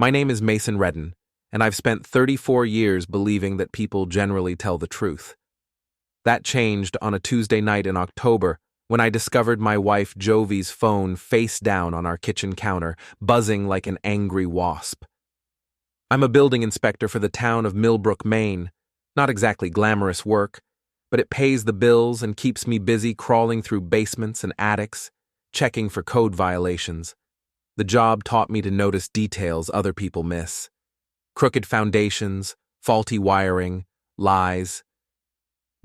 My name is Mason Reddan, and I've spent 34 years believing that people generally tell the truth. That changed on a Tuesday night in October when I discovered my wife Jovie's phone face down on our kitchen counter, buzzing like an angry wasp. I'm a building inspector for the town of Millbrook, Maine. Not exactly glamorous work, but it pays the bills and keeps me busy crawling through basements and attics, checking for code violations. The job taught me to notice details other people miss. Crooked foundations, faulty wiring, lies.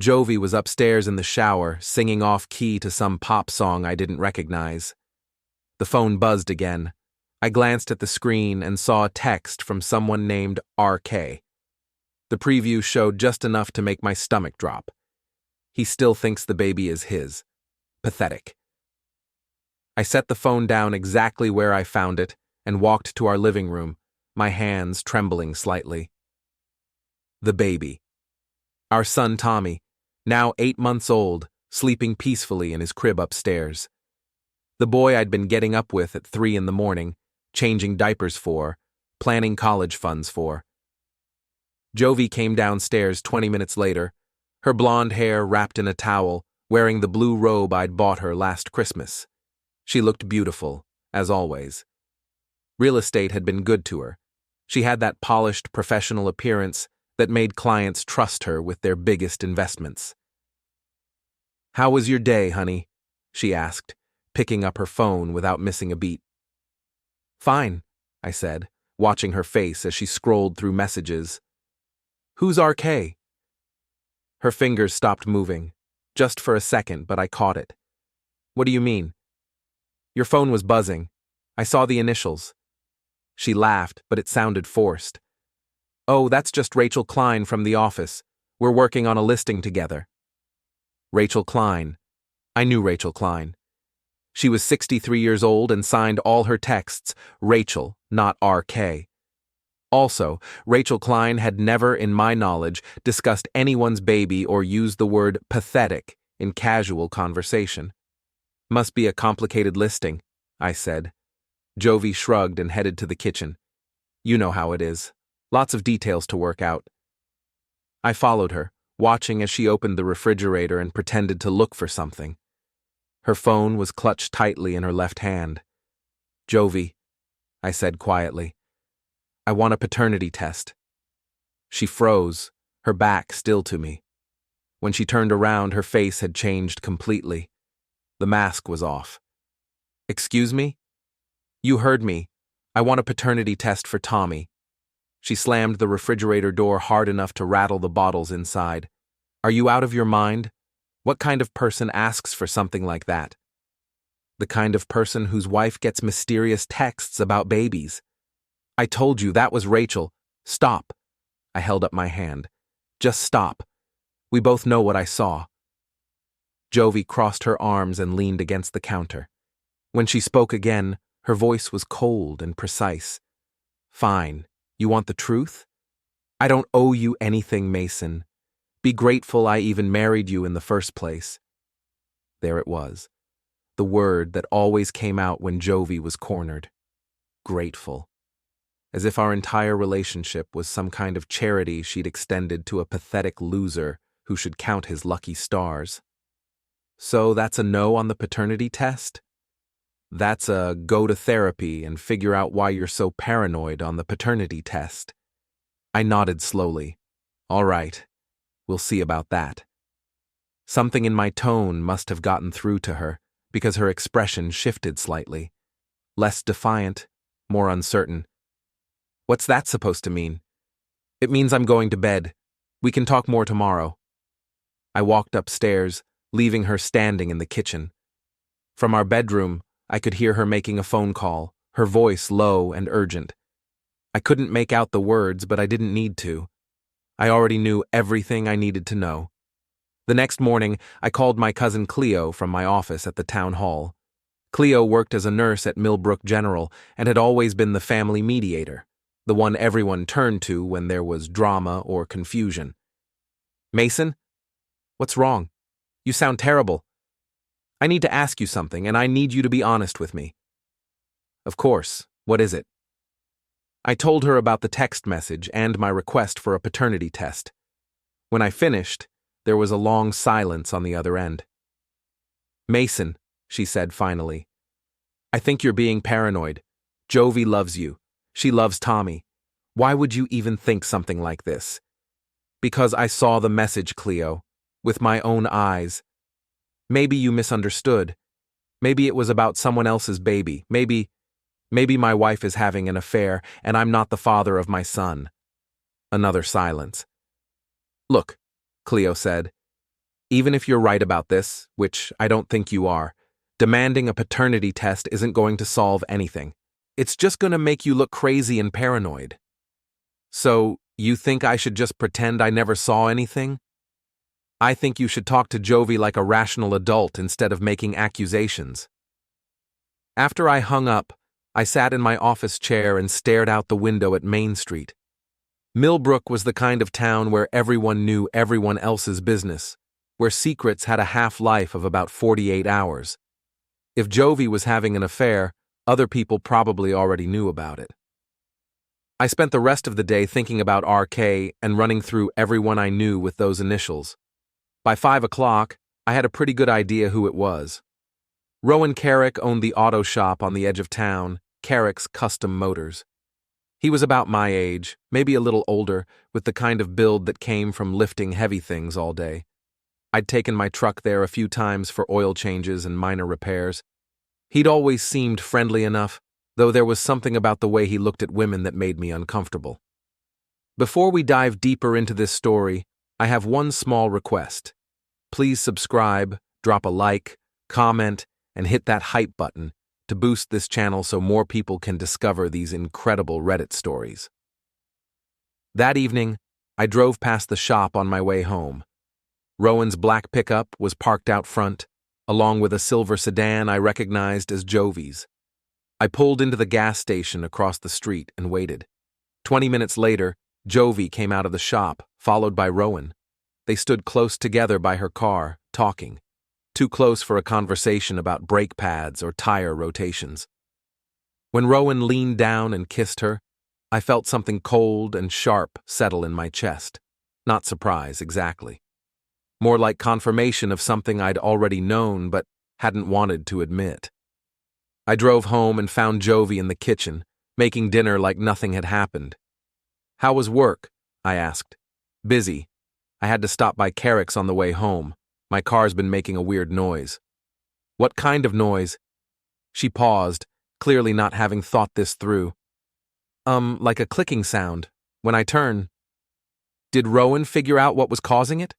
Jovie was upstairs in the shower, singing off-key to some pop song I didn't recognize. The phone buzzed again. I glanced at the screen and saw a text from someone named RK. The preview showed just enough to make my stomach drop. He still thinks the baby is his. Pathetic. I set the phone down exactly where I found it and walked to our living room, my hands trembling slightly. The baby. Our son Tommy, now 8 months old, sleeping peacefully in his crib upstairs. The boy I'd been getting up with at 3 in the morning, changing diapers for, planning college funds for. Jovie came downstairs 20 minutes later, her blonde hair wrapped in a towel, wearing the blue robe I'd bought her last Christmas. She looked beautiful, as always. Real estate had been good to her. She had that polished, professional appearance that made clients trust her with their biggest investments. "How was your day, honey?" she asked, picking up her phone without missing a beat. "Fine," I said, watching her face as she scrolled through messages. "Who's RK?" Her fingers stopped moving, just for a second, but I caught it. "What do you mean?" "Your phone was buzzing. I saw the initials." She laughed, but it sounded forced. "Oh, that's just Rachel Klein from the office. We're working on a listing together." Rachel Klein. I knew Rachel Klein. She was 63 years old and signed all her texts Rachel, not RK. Also, Rachel Klein had never, in my knowledge, discussed anyone's baby or used the word pathetic in casual conversation. "Must be a complicated listing," I said. Jovie shrugged and headed to the kitchen. "You know how it is. Lots of details to work out." I followed her, watching as she opened the refrigerator and pretended to look for something. Her phone was clutched tightly in her left hand. "Jovie," I said quietly, "I want a paternity test." She froze, her back still to me. When she turned around, her face had changed completely. The mask was off. "Excuse me?" "You heard me. I want a paternity test for Tommy." She slammed the refrigerator door hard enough to rattle the bottles inside. "Are you out of your mind? What kind of person asks for something like that?" "The kind of person whose wife gets mysterious texts about babies." "I told you that was Rachel. Stop." I held up my hand. "Just stop. We both know what I saw." Jovie crossed her arms and leaned against the counter. When she spoke again, her voice was cold and precise. "Fine. You want the truth? I don't owe you anything, Mason. Be grateful I even married you in the first place." There it was, the word that always came out when Jovie was cornered. Grateful. As if our entire relationship was some kind of charity she'd extended to a pathetic loser who should count his lucky stars. "So that's a no on the paternity test?" "That's a go to therapy and figure out why you're so paranoid on the paternity test." I nodded slowly. "All right. We'll see about that." Something in my tone must have gotten through to her, because her expression shifted slightly. Less defiant, more uncertain. "What's that supposed to mean?" "It means I'm going to bed. We can talk more tomorrow." I walked upstairs, leaving her standing in the kitchen. From our bedroom, I could hear her making a phone call, her voice low and urgent. I couldn't make out the words, but I didn't need to. I already knew everything I needed to know. The next morning, I called my cousin Cleo from my office at the town hall. Cleo worked as a nurse at Millbrook General and had always been the family mediator, the one everyone turned to when there was drama or confusion. "Mason? What's wrong? You sound terrible. I need to ask you something, and I need you to be honest with me." "Of course. What is it?" I told her about the text message and my request for a paternity test. When I finished, there was a long silence on the other end. "Mason," she said finally, "I think you're being paranoid. Jovie loves you. She loves Tommy. Why would you even think something like this?" "Because I saw the message, Cleo, with my own eyes. Maybe you misunderstood. Maybe it was about someone else's baby. Maybe my wife is having an affair and I'm not the father of my son." Another silence. "Look," Cleo said, "even if you're right about this, which I don't think you are, demanding a paternity test isn't going to solve anything. It's just going to make you look crazy and paranoid. So, you think I should just pretend I never saw anything? I think you should talk to Jovie like a rational adult instead of making accusations." After I hung up, I sat in my office chair and stared out the window at Main Street. Millbrook was the kind of town where everyone knew everyone else's business, where secrets had a half-life of about 48 hours. If Jovie was having an affair, other people probably already knew about it. I spent the rest of the day thinking about RK and running through everyone I knew with those initials. By 5 o'clock, I had a pretty good idea who it was. Rowan Carrick owned the auto shop on the edge of town, Carrick's Custom Motors. He was about my age, maybe a little older, with the kind of build that came from lifting heavy things all day. I'd taken my truck there a few times for oil changes and minor repairs. He'd always seemed friendly enough, though there was something about the way he looked at women that made me uncomfortable. Before we dive deeper into this story, I have one small request. Please subscribe, drop a like, comment, and hit that hype button to boost this channel so more people can discover these incredible Reddit stories. That evening, I drove past the shop on my way home. Rowan's black pickup was parked out front, along with a silver sedan I recognized as Jovie's. I pulled into the gas station across the street and waited. 20 minutes later, Jovie came out of the shop, followed by Rowan. They stood close together by her car, talking. Too close for a conversation about brake pads or tire rotations. When Rowan leaned down and kissed her, I felt something cold and sharp settle in my chest. Not surprise, exactly. More like confirmation of something I'd already known but hadn't wanted to admit. I drove home and found Jovie in the kitchen, making dinner like nothing had happened. "How was work?" I asked. "Busy. I had to stop by Carrick's on the way home. My car's been making a weird noise." "What kind of noise?" She paused, clearly not having thought this through. Like a clicking sound. When I turn." "Did Rowan figure out what was causing it?"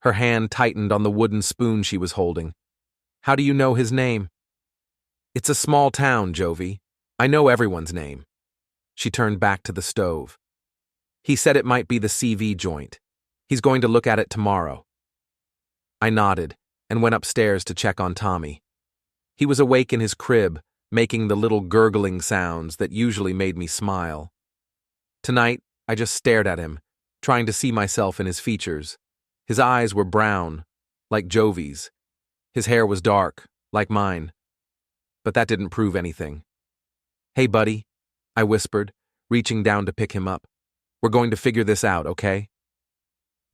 Her hand tightened on the wooden spoon she was holding. "How do you know his name?" "It's a small town, Jovie. I know everyone's name." She turned back to the stove. "He said it might be the CV joint. He's going to look at it tomorrow." I nodded and went upstairs to check on Tommy. He was awake in his crib, making the little gurgling sounds that usually made me smile. Tonight, I just stared at him, trying to see myself in his features. His eyes were brown, like Jovie's. His hair was dark, like mine. But that didn't prove anything. "Hey, buddy," I whispered, reaching down to pick him up. "We're going to figure this out, okay?"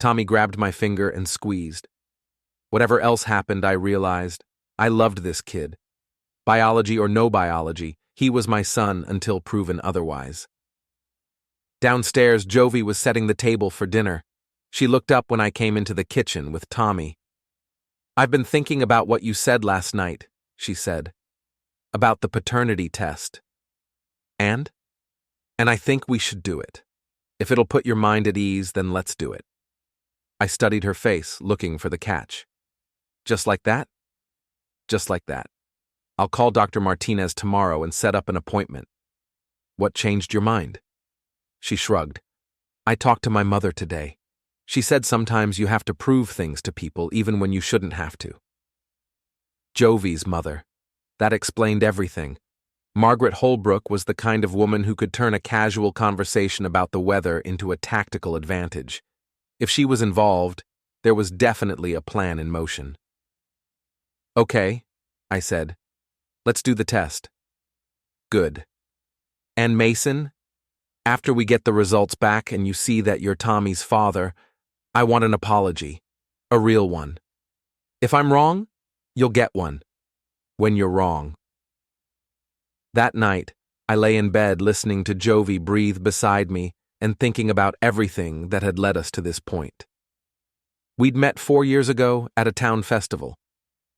Tommy grabbed my finger and squeezed. Whatever else happened, I realized, I loved this kid. Biology or no biology, he was my son until proven otherwise. Downstairs, Jovie was setting the table for dinner. She looked up when I came into the kitchen with Tommy. "I've been thinking about what you said last night," she said. "About the paternity test. And I think we should do it. If it'll put your mind at ease, then let's do it." I studied her face, looking for the catch. "Just like that?" "Just like that. I'll call Dr. Martinez tomorrow and set up an appointment." "What changed your mind?" She shrugged. "I talked to my mother today. She said sometimes you have to prove things to people even when you shouldn't have to." Jovie's mother. That explained everything. Margaret Holbrook was the kind of woman who could turn a casual conversation about the weather into a tactical advantage. If she was involved, there was definitely a plan in motion. "Okay," I said. "Let's do the test." "Good. And Mason?" After we get the results back and you see that you're Tommy's father, I want an apology. A real one. If I'm wrong, you'll get one. When you're wrong. That night, I lay in bed listening to Jovie breathe beside me and thinking about everything that had led us to this point. We'd met 4 years ago at a town festival.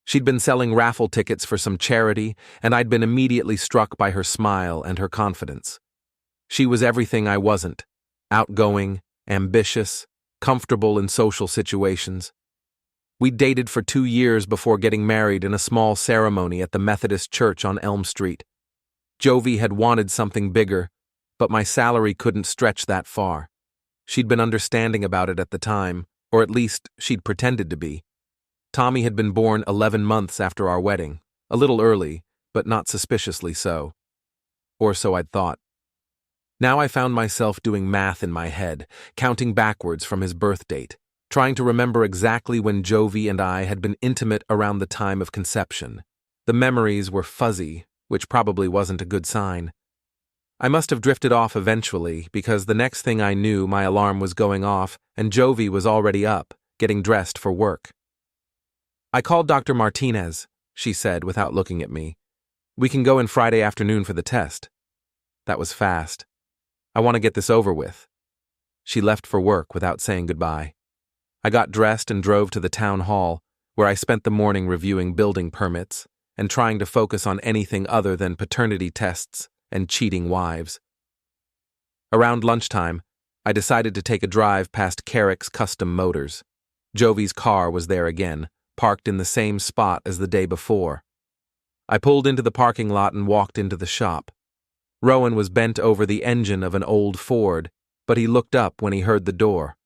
She'd been selling raffle tickets for some charity, and I'd been immediately struck by her smile and her confidence. She was everything I wasn't: outgoing, ambitious, comfortable in social situations. We dated for 2 years before getting married in a small ceremony at the Methodist Church on Elm Street. Jovie had wanted something bigger, but my salary couldn't stretch that far. She'd been understanding about it at the time, or at least she'd pretended to be. Tommy had been born 11 months after our wedding, a little early, but not suspiciously so. Or so I'd thought. Now I found myself doing math in my head, counting backwards from his birth date, trying to remember exactly when Jovie and I had been intimate around the time of conception. The memories were fuzzy, which probably wasn't a good sign. I must have drifted off eventually, because the next thing I knew my alarm was going off and Jovie was already up, getting dressed for work. "I called Dr. Martinez," she said without looking at me. "We can go in Friday afternoon for the test." That was fast. I want to get this over with. She left for work without saying goodbye. I got dressed and drove to the town hall, where I spent the morning reviewing building permits and trying to focus on anything other than paternity tests and cheating wives. Around lunchtime, I decided to take a drive past Carrick's Custom Motors. Jovie's car was there again, parked in the same spot as the day before. I pulled into the parking lot and walked into the shop. Rowan was bent over the engine of an old Ford, but he looked up when he heard the door.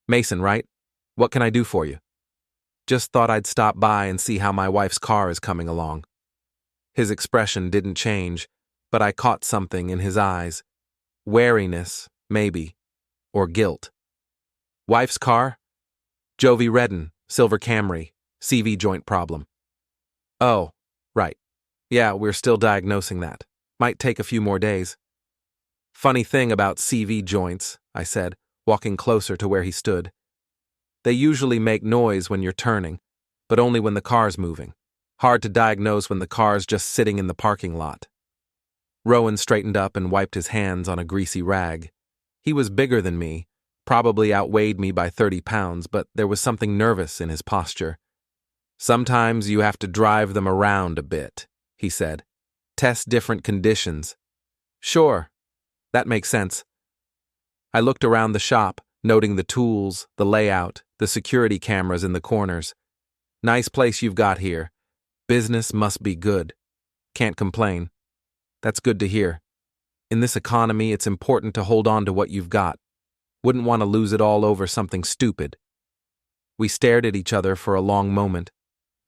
"Mason, right? What can I do for you?" "Just thought I'd stop by and see how my wife's car is coming along." His expression didn't change, but I caught something in his eyes. Wariness, maybe, or guilt. "Wife's car?" "Jovie Reddan, Silver Camry, CV joint problem." "Oh, right. Yeah, we're still diagnosing that. Might take a few more days." "Funny thing about CV joints," I said, walking closer to where he stood. "They usually make noise when you're turning, but only when the car's moving. Hard to diagnose when the car's just sitting in the parking lot." Rowan straightened up and wiped his hands on a greasy rag. He was bigger than me, probably outweighed me by 30 pounds, but there was something nervous in his posture. "Sometimes you have to drive them around a bit," he said. "Test different conditions." "Sure, that makes sense." I looked around the shop, noting the tools, the layout, the security cameras in the corners. "Nice place you've got here. Business must be good. Can't complain." "That's good to hear. In this economy, it's important to hold on to what you've got. Wouldn't want to lose it all over something stupid." We stared at each other for a long moment.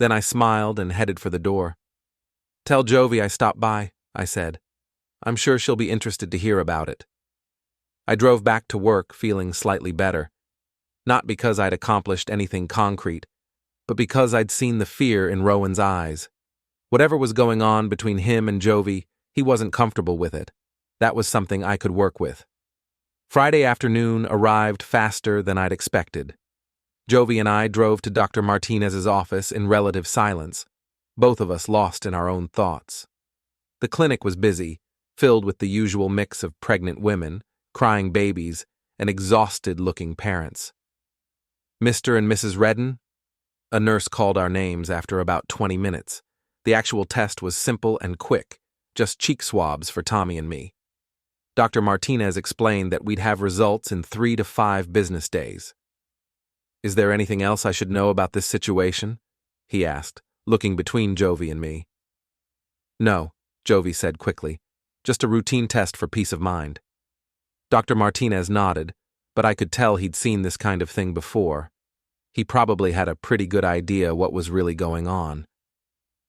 Then I smiled and headed for the door. "Tell Jovie I stopped by," I said. "I'm sure she'll be interested to hear about it." I drove back to work feeling slightly better. Not because I'd accomplished anything concrete, but because I'd seen the fear in Rowan's eyes. Whatever was going on between him and Jovie, he wasn't comfortable with it. That was something I could work with. Friday afternoon arrived faster than I'd expected. Jovie and I drove to Dr. Martinez's office in relative silence, both of us lost in our own thoughts. The clinic was busy, filled with the usual mix of pregnant women, crying babies, and exhausted-looking parents. "Mr. and Mrs. Reddan?" A nurse called our names after about 20 minutes. The actual test was simple and quick, just cheek swabs for Tommy and me. Dr. Martinez explained that we'd have results in 3 to 5 business days. "Is there anything else I should know about this situation?" he asked, looking between Jovie and me. "No," Jovie said quickly. "Just a routine test for peace of mind." Dr. Martinez nodded, but I could tell he'd seen this kind of thing before. He probably had a pretty good idea what was really going on.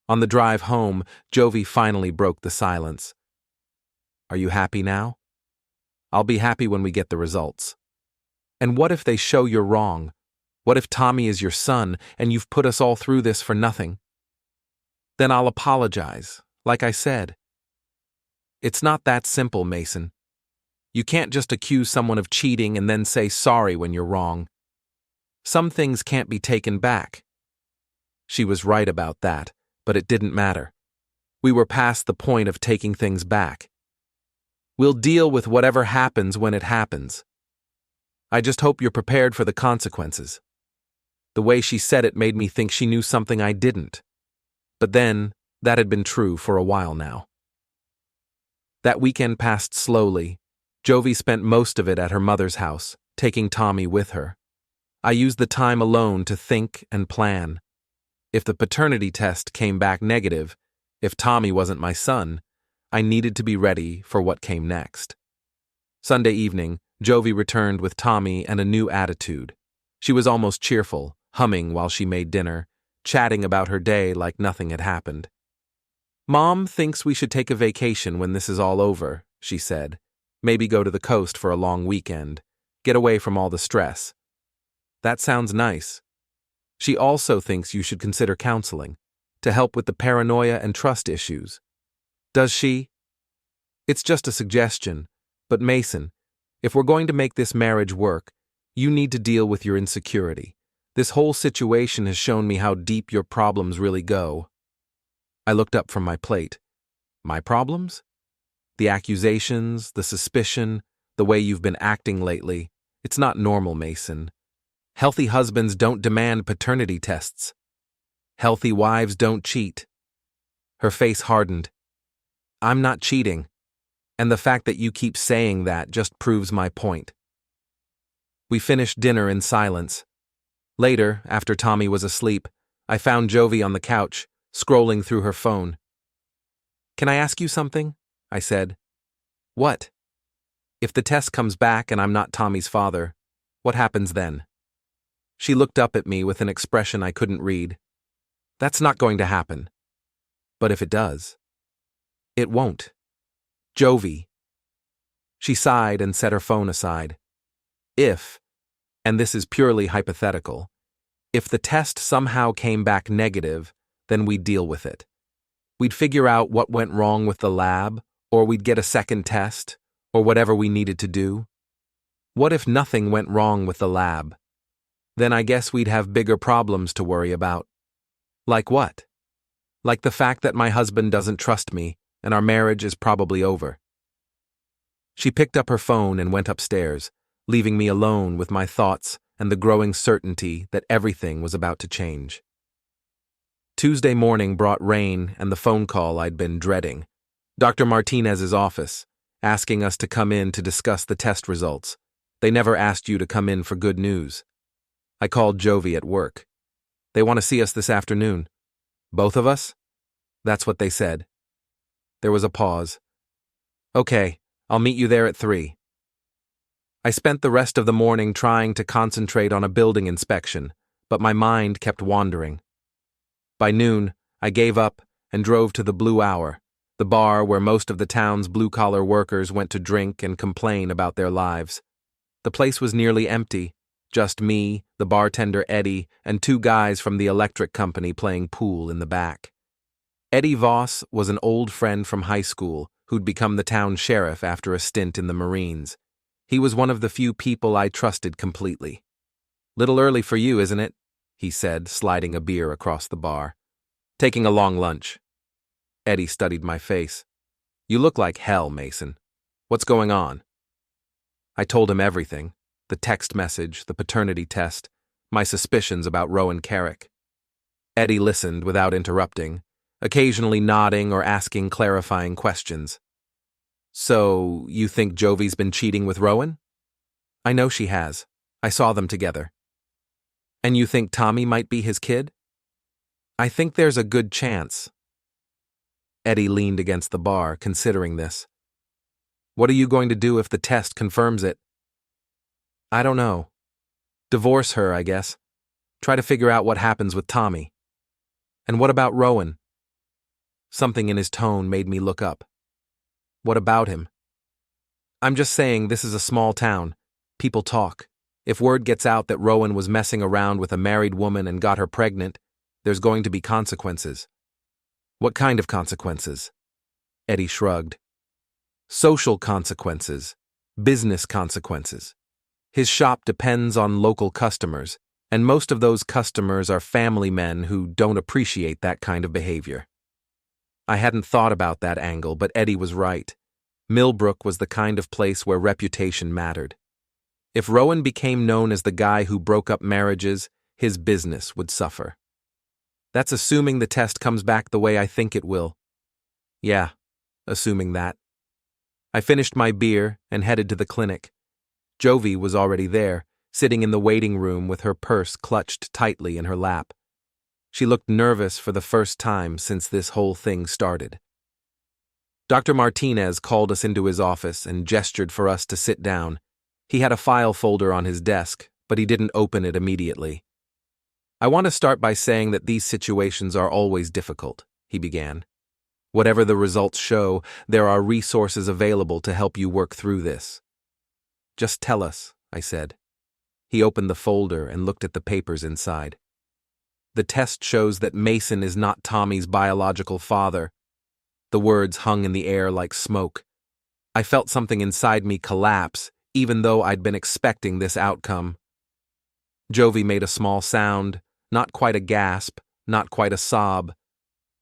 On the drive home, Jovie finally broke the silence. "Are you happy now?" "I'll be happy when we get the results." "And what if they show you're wrong? What if Tommy is your son and you've put us all through this for nothing?" "Then I'll apologize, like I said." "It's not that simple, Mason." You can't just accuse someone of cheating and then say sorry when you're wrong. Some things can't be taken back. She was right about that, but it didn't matter. We were past the point of taking things back. We'll deal with whatever happens when it happens. I just hope you're prepared for the consequences. The way she said it made me think she knew something I didn't. But then, that had been true for a while now. That weekend passed slowly. Jovie spent most of it at her mother's house, taking Tommy with her. I used the time alone to think and plan. If the paternity test came back negative, if Tommy wasn't my son, I needed to be ready for what came next. Sunday evening, Jovie returned with Tommy and a new attitude. She was almost cheerful, humming while she made dinner, chatting about her day like nothing had happened. "Mom thinks we should take a vacation when this is all over," she said. "Maybe go to the coast for a long weekend, get away from all the stress." That sounds nice. She also thinks you should consider counseling, to help with the paranoia and trust issues. Does she? It's just a suggestion, but Mason, if we're going to make this marriage work, you need to deal with your insecurity. This whole situation has shown me how deep your problems really go. I looked up from my plate. My problems? The accusations, the suspicion, the way you've been acting lately. It's not normal, Mason. Healthy husbands don't demand paternity tests. Healthy wives don't cheat. Her face hardened. I'm not cheating, and the fact that you keep saying that just proves my point. We finished dinner in silence. Later, after Tommy was asleep, I found Jovie on the couch, scrolling through her phone. "Can I ask you something?" I said. "What?" "If the test comes back and I'm not Tommy's father, what happens then?" She looked up at me with an expression I couldn't read. "That's not going to happen." "But if it does?" "It won't. Jovie." She sighed and set her phone aside. If, and this is purely hypothetical, if the test somehow came back negative, then we'd deal with it. We'd figure out what went wrong with the lab, or we'd get a second test, or whatever we needed to do. What if nothing went wrong with the lab? Then I guess we'd have bigger problems to worry about. Like what? Like the fact that my husband doesn't trust me, and our marriage is probably over. She picked up her phone and went upstairs, leaving me alone with my thoughts and the growing certainty that everything was about to change. Tuesday morning brought rain and the phone call I'd been dreading. Dr. Martinez's office, asking us to come in to discuss the test results. They never asked you to come in for good news. I called Jovie at work. "They want to see us this afternoon." "Both of us?" That's what they said. There was a pause. "Okay, I'll meet you there at 3. I spent the rest of the morning trying to concentrate on a building inspection, but my mind kept wandering. By noon, I gave up and drove to the Blue Hour, the bar where most of the town's blue-collar workers went to drink and complain about their lives. The place was nearly empty, just me, the bartender Eddie, and 2 guys from the electric company playing pool in the back. Eddie Voss was an old friend from high school who'd become the town sheriff after a stint in the Marines. He was one of the few people I trusted completely. "Little early for you, isn't it?" he said, sliding a beer across the bar. "Taking a long lunch." Eddie studied my face. "You look like hell, Mason. What's going on?" I told him everything. The text message, the paternity test, my suspicions about Rowan Carrick. Eddie listened without interrupting, occasionally nodding or asking clarifying questions. "So, you think Jovie's been cheating with Rowan?" "I know she has. I saw them together." "And you think Tommy might be his kid?" "I think there's a good chance." Eddie leaned against the bar, considering this. "What are you going to do if the test confirms it?" "I don't know. Divorce her, I guess. Try to figure out what happens with Tommy." "And what about Rowan?" Something in his tone made me look up. "What about him?" "I'm just saying this is a small town. People talk. If word gets out that Rowan was messing around with a married woman and got her pregnant, there's going to be consequences." "What kind of consequences?" Eddie shrugged. "Social consequences. Business consequences. His shop depends on local customers, and most of those customers are family men who don't appreciate that kind of behavior. I hadn't thought about that angle, but Eddie was right. Millbrook was the kind of place where reputation mattered. If Rowan became known as the guy who broke up marriages, his business would suffer. That's assuming the test comes back the way I think it will. Yeah, assuming that. I finished my beer and headed to the clinic. Jovie was already there, sitting in the waiting room with her purse clutched tightly in her lap. She looked nervous for the first time since this whole thing started. Dr. Martinez called us into his office and gestured for us to sit down. He had a file folder on his desk, but he didn't open it immediately. I want to start by saying that these situations are always difficult, he began. Whatever the results show, there are resources available to help you work through this. Just tell us, I said. He opened the folder and looked at the papers inside. The test shows that Mason is not Tommy's biological father. The words hung in the air like smoke. I felt something inside me collapse, even though I'd been expecting this outcome. Jovie made a small sound, not quite a gasp, not quite a sob.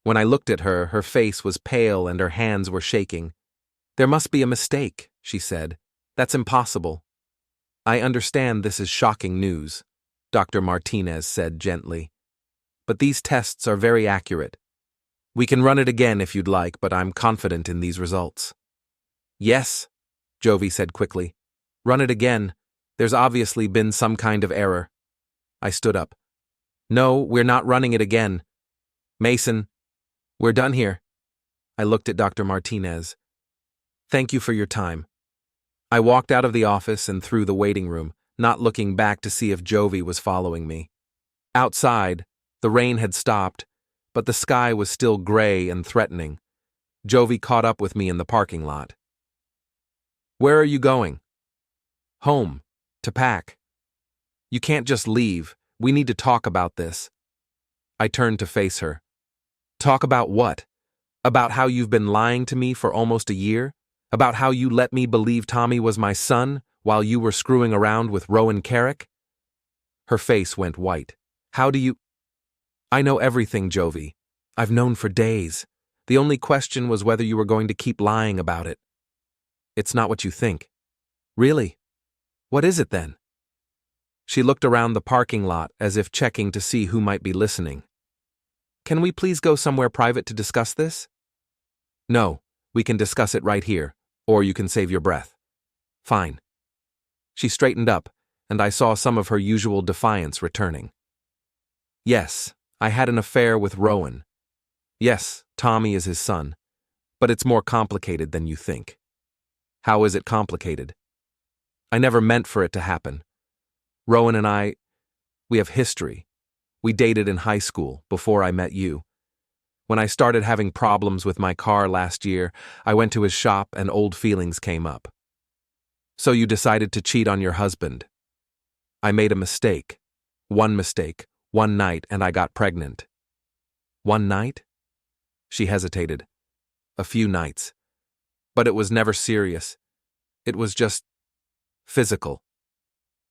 When I looked at her, her face was pale and her hands were shaking. There must be a mistake, she said. That's impossible. I understand this is shocking news, Dr. Martinez said gently. But these tests are very accurate. We can run it again if you'd like, but I'm confident in these results. Yes, Jovie said quickly. Run it again. There's obviously been some kind of error. I stood up. No, we're not running it again. Mason, we're done here. I looked at Dr. Martinez. Thank you for your time. I walked out of the office and through the waiting room, not looking back to see if Jovie was following me. Outside, the rain had stopped, but the sky was still gray and threatening. Jovie caught up with me in the parking lot. Where are you going? Home. To pack. You can't just leave. We need to talk about this. I turned to face her. Talk about what? About how you've been lying to me for almost a year? About how you let me believe Tommy was my son while you were screwing around with Rowan Carrick? Her face went white. How do you... I know everything, Jovie. I've known for days. The only question was whether you were going to keep lying about it. It's not what you think. Really? What is it then? She looked around the parking lot as if checking to see who might be listening. Can we please go somewhere private to discuss this? No, we can discuss it right here, or you can save your breath. Fine. She straightened up, and I saw some of her usual defiance returning. Yes, I had an affair with Rowan. Yes, Tommy is his son, but it's more complicated than you think. How is it complicated? I never meant for it to happen. Rowan and we have history. We dated in high school, before I met you. When I started having problems with my car last year, I went to his shop and old feelings came up. So you decided to cheat on your husband. I made a mistake. One mistake, one night, and I got pregnant. One night? She hesitated. A few nights. But it was never serious. It was just physical.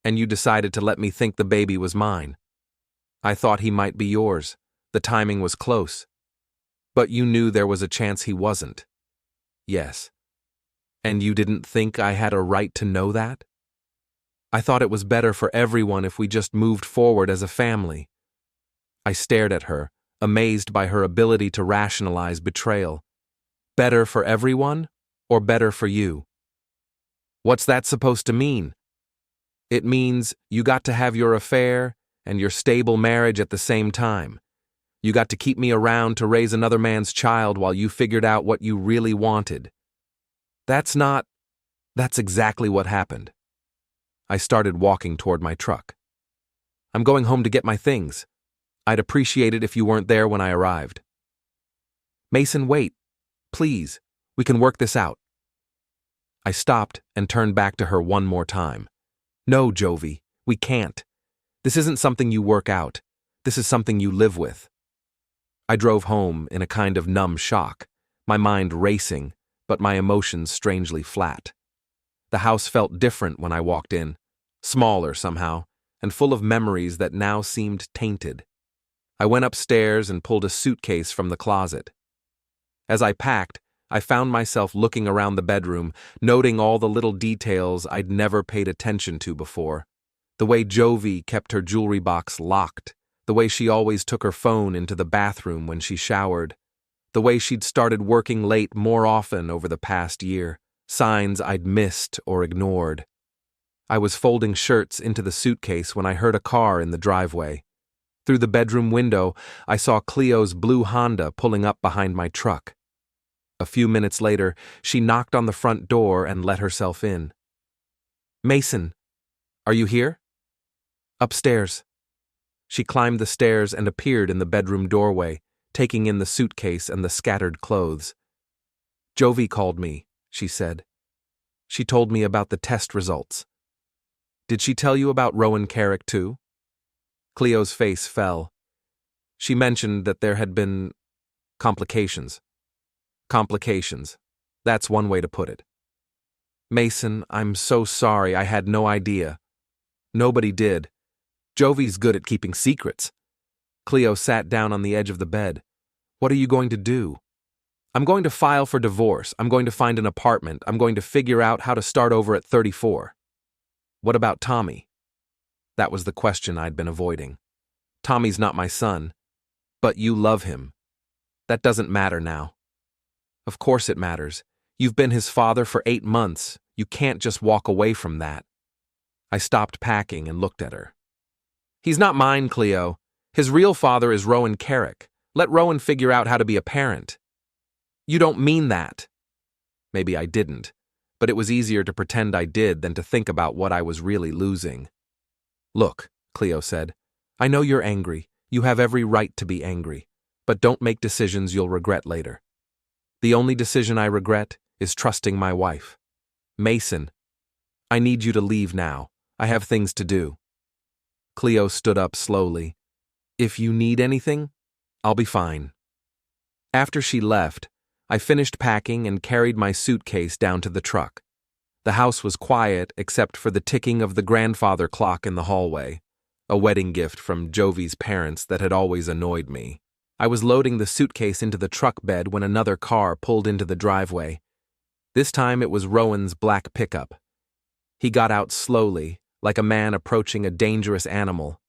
And you decided to let me think the baby was mine. I thought he might be yours. The timing was close. But you knew there was a chance he wasn't. Yes. And you didn't think I had a right to know that? I thought it was better for everyone if we just moved forward as a family. I stared at her, amazed by her ability to rationalize betrayal. Better for everyone, or better for you? What's that supposed to mean? It means you got to have your affair and your stable marriage at the same time. You got to keep me around to raise another man's child while you figured out what you really wanted. That's exactly what happened. I started walking toward my truck. I'm going home to get my things. I'd appreciate it if you weren't there when I arrived. Mason, wait. Please, we can work this out. I stopped and turned back to her one more time. No, Jovie, we can't. This isn't something you work out. This is something you live with. I drove home in a kind of numb shock, my mind racing, but my emotions strangely flat. The house felt different when I walked in, smaller somehow, and full of memories that now seemed tainted. I went upstairs and pulled a suitcase from the closet. As I packed, I found myself looking around the bedroom, noting all the little details I'd never paid attention to before. The way Jovie kept her jewelry box locked, the way she always took her phone into the bathroom when she showered, the way she'd started working late more often over the past year, signs I'd missed or ignored. I was folding shirts into the suitcase when I heard a car in the driveway. Through the bedroom window, I saw Cleo's blue Honda pulling up behind my truck. A few minutes later, she knocked on the front door and let herself in. "Mason, are you here?" "Upstairs." She climbed the stairs and appeared in the bedroom doorway, taking in the suitcase and the scattered clothes. "Jovie called me," she said. "She told me about the test results." "Did she tell you about Rowan Carrick too?" Cleo's face fell. She mentioned that there had been complications. Complications. That's one way to put it. "Mason, I'm so sorry. I had no idea." "Nobody did. Jovie's good at keeping secrets." Cleo sat down on the edge of the bed. "What are you going to do?" "I'm going to file for divorce. I'm going to find an apartment. I'm going to figure out how to start over at 34. "What about Tommy?" That was the question I'd been avoiding. "Tommy's not my son." "But you love him." "That doesn't matter now." "Of course it matters. You've been his father for 8 months. You can't just walk away from that." I stopped packing and looked at her. "He's not mine, Cleo. His real father is Rowan Carrick. Let Rowan figure out how to be a parent." "You don't mean that." Maybe I didn't, but it was easier to pretend I did than to think about what I was really losing. "Look," Cleo said, "I know you're angry. You have every right to be angry. But don't make decisions you'll regret later. The only decision I regret is trusting my wife. Mason, I need you to leave now. I have things to do." Cleo stood up slowly. "If you need anything, I'll be fine." After she left, I finished packing and carried my suitcase down to the truck. The house was quiet except for the ticking of the grandfather clock in the hallway, a wedding gift from Jovie's parents that had always annoyed me. I was loading the suitcase into the truck bed when another car pulled into the driveway. This time it was Rowan's black pickup. He got out slowly, like a man approaching a dangerous animal.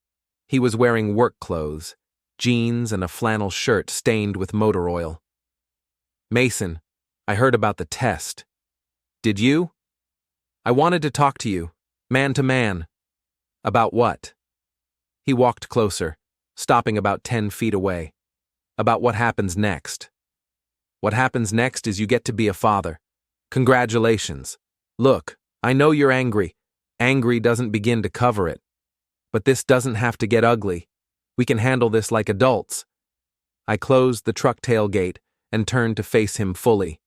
He was wearing work clothes, jeans and a flannel shirt stained with motor oil. "Mason, I heard about the test." "Did you?" "I wanted to talk to you, man to man." "About what?" He walked closer, stopping about 10 feet away. "About what happens next." "What happens next is you get to be a father. Congratulations. Look, I know you're angry. Angry doesn't begin to cover it. But this doesn't have to get ugly. We can handle this like adults." I closed the truck tailgate and turned to face him fully.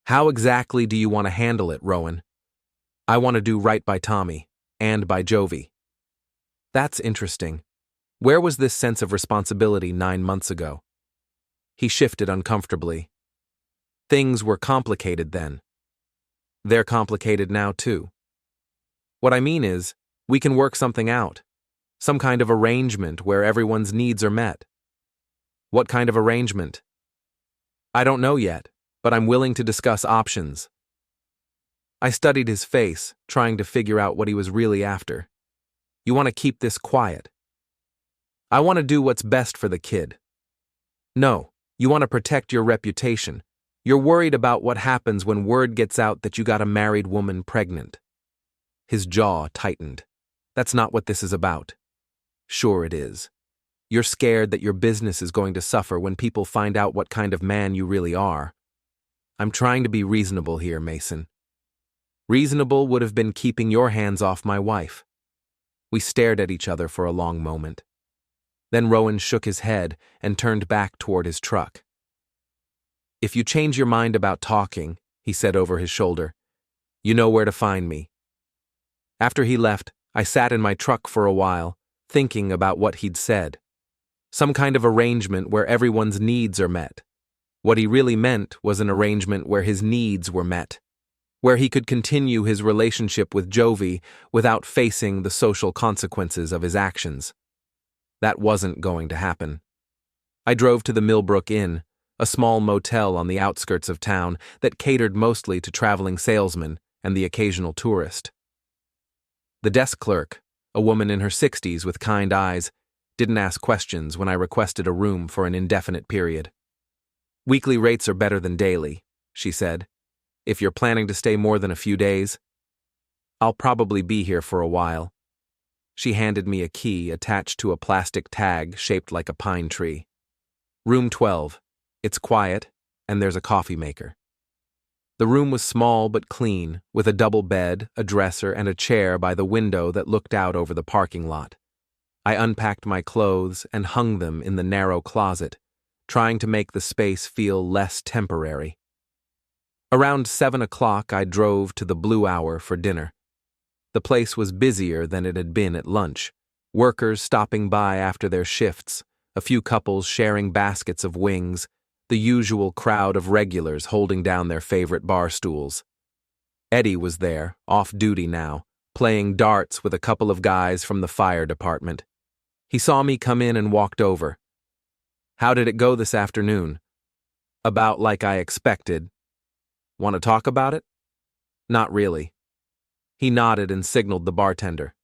"How exactly do you want to handle it, Rowan?" "I want to do right by Tommy, and by Jovie." "That's interesting. Where was this sense of responsibility 9 months ago?" He shifted uncomfortably. "Things were complicated then." "They're complicated now, too." "What I mean is, we can work something out. Some kind of arrangement where everyone's needs are met." "What kind of arrangement?" "I don't know yet, but I'm willing to discuss options." I studied his face, trying to figure out what he was really after. "You want to keep this quiet?" "I want to do what's best for the kid." "No, you want to protect your reputation. You're worried about what happens when word gets out that you got a married woman pregnant." His jaw tightened. "That's not what this is about." "Sure it is. You're scared that your business is going to suffer when people find out what kind of man you really are." "I'm trying to be reasonable here, Mason." "Reasonable would have been keeping your hands off my wife." We stared at each other for a long moment. Then Rowan shook his head and turned back toward his truck. "If you change your mind about talking," he said over his shoulder, "you know where to find me." After he left, I sat in my truck for a while, thinking about what he'd said. Some kind of arrangement where everyone's needs are met. What he really meant was an arrangement where his needs were met. where he could continue his relationship with Jovie without facing the social consequences of his actions. That wasn't going to happen. I drove to the Millbrook Inn, a small motel on the outskirts of town that catered mostly to traveling salesmen and the occasional tourist. The desk clerk, a woman in her 60s with kind eyes, didn't ask questions when I requested a room for an indefinite period. "Weekly rates are better than daily," she said. "If you're planning to stay more than a few days, I'll probably be here for a while." She handed me a key attached to a plastic tag shaped like a pine tree. "Room 12. It's quiet, and there's a coffee maker." The room was small but clean, with a double bed, a dresser, and a chair by the window that looked out over the parking lot. I unpacked my clothes and hung them in the narrow closet, trying to make the space feel less temporary. Around 7 o'clock, I drove to the Blue Hour for dinner. The place was busier than it had been at lunch, workers stopping by after their shifts, a few couples sharing baskets of wings, the usual crowd of regulars holding down their favorite bar stools. Eddie was there, off duty now, playing darts with a couple of guys from the fire department. He saw me come in and walked over. "How did it go this afternoon?" "About like I expected." "Want to talk about it?" "Not really." He nodded and signaled the bartender.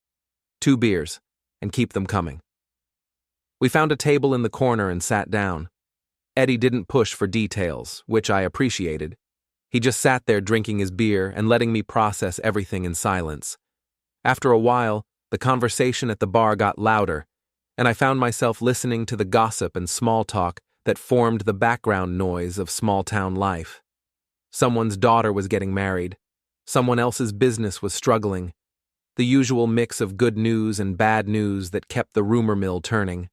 "2 beers, and keep them coming." We found a table in the corner and sat down. Eddie didn't push for details, which I appreciated. He just sat there drinking his beer and letting me process everything in silence. After a while, the conversation at the bar got louder, and I found myself listening to the gossip and small talk that formed the background noise of small-town life. Someone's daughter was getting married. Someone else's business was struggling. The usual mix of good news and bad news that kept the rumor mill turning.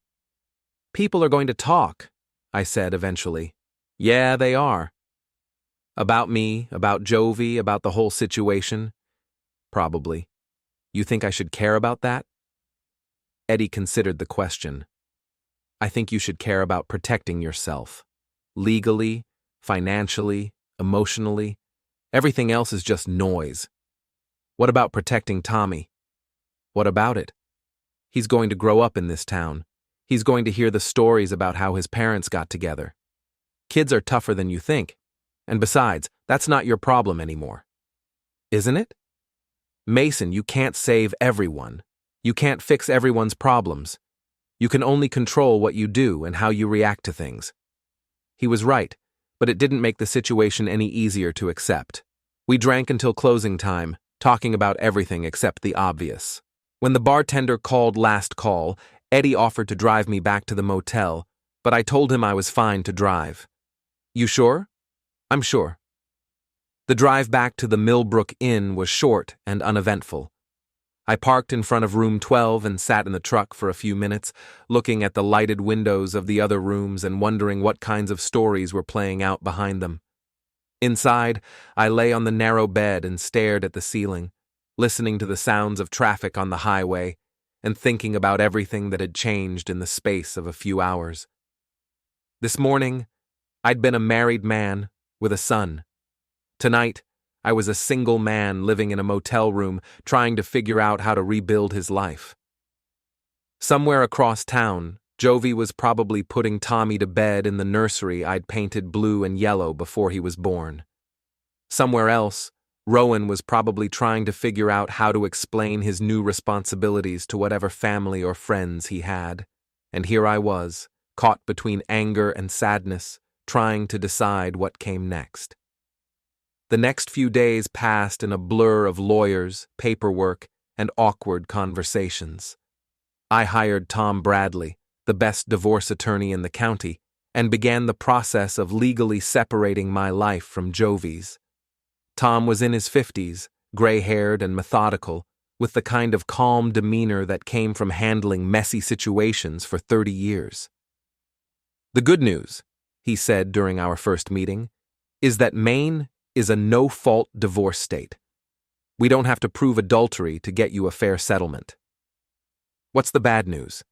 "People are going to talk," I said eventually. "Yeah, they are." "About me, about Jovie, about the whole situation?" "Probably. You think I should care about that?" Eddie considered the question. "I think you should care about protecting yourself. Legally, financially, emotionally. Everything else is just noise." "What about protecting Tommy?" "What about it? He's going to grow up in this town. He's going to hear the stories about how his parents got together. Kids are tougher than you think. And besides, that's not your problem anymore." "Isn't it?" "Mason, you can't save everyone. You can't fix everyone's problems. You can only control what you do and how you react to things." He was right, but it didn't make the situation any easier to accept. We drank until closing time, talking about everything except the obvious. When the bartender called last call, Eddie offered to drive me back to the motel, but I told him I was fine to drive. "You sure?" "I'm sure." The drive back to the Millbrook Inn was short and uneventful. I parked in front of room 12 and sat in the truck for a few minutes, looking at the lighted windows of the other rooms and wondering what kinds of stories were playing out behind them. Inside, I lay on the narrow bed and stared at the ceiling, listening to the sounds of traffic on the highway and thinking about everything that had changed in the space of a few hours. This morning, I'd been a married man with a son. Tonight, I was a single man living in a motel room trying to figure out how to rebuild his life. Somewhere across town, Jovie was probably putting Tommy to bed in the nursery I'd painted blue and yellow before he was born. Somewhere else, Rowan was probably trying to figure out how to explain his new responsibilities to whatever family or friends he had. And here I was, caught between anger and sadness, trying to decide what came next. The next few days passed in a blur of lawyers, paperwork, and awkward conversations. I hired Tom Bradley, the best divorce attorney in the county, and began the process of legally separating my life from Jovie's. Tom was in his 50s, gray-haired and methodical, with the kind of calm demeanor that came from handling messy situations for 30 years. "The good news," he said during our first meeting, "is that Maine is a no-fault divorce state. We don't have to prove adultery to get you a fair settlement." "What's the bad news?"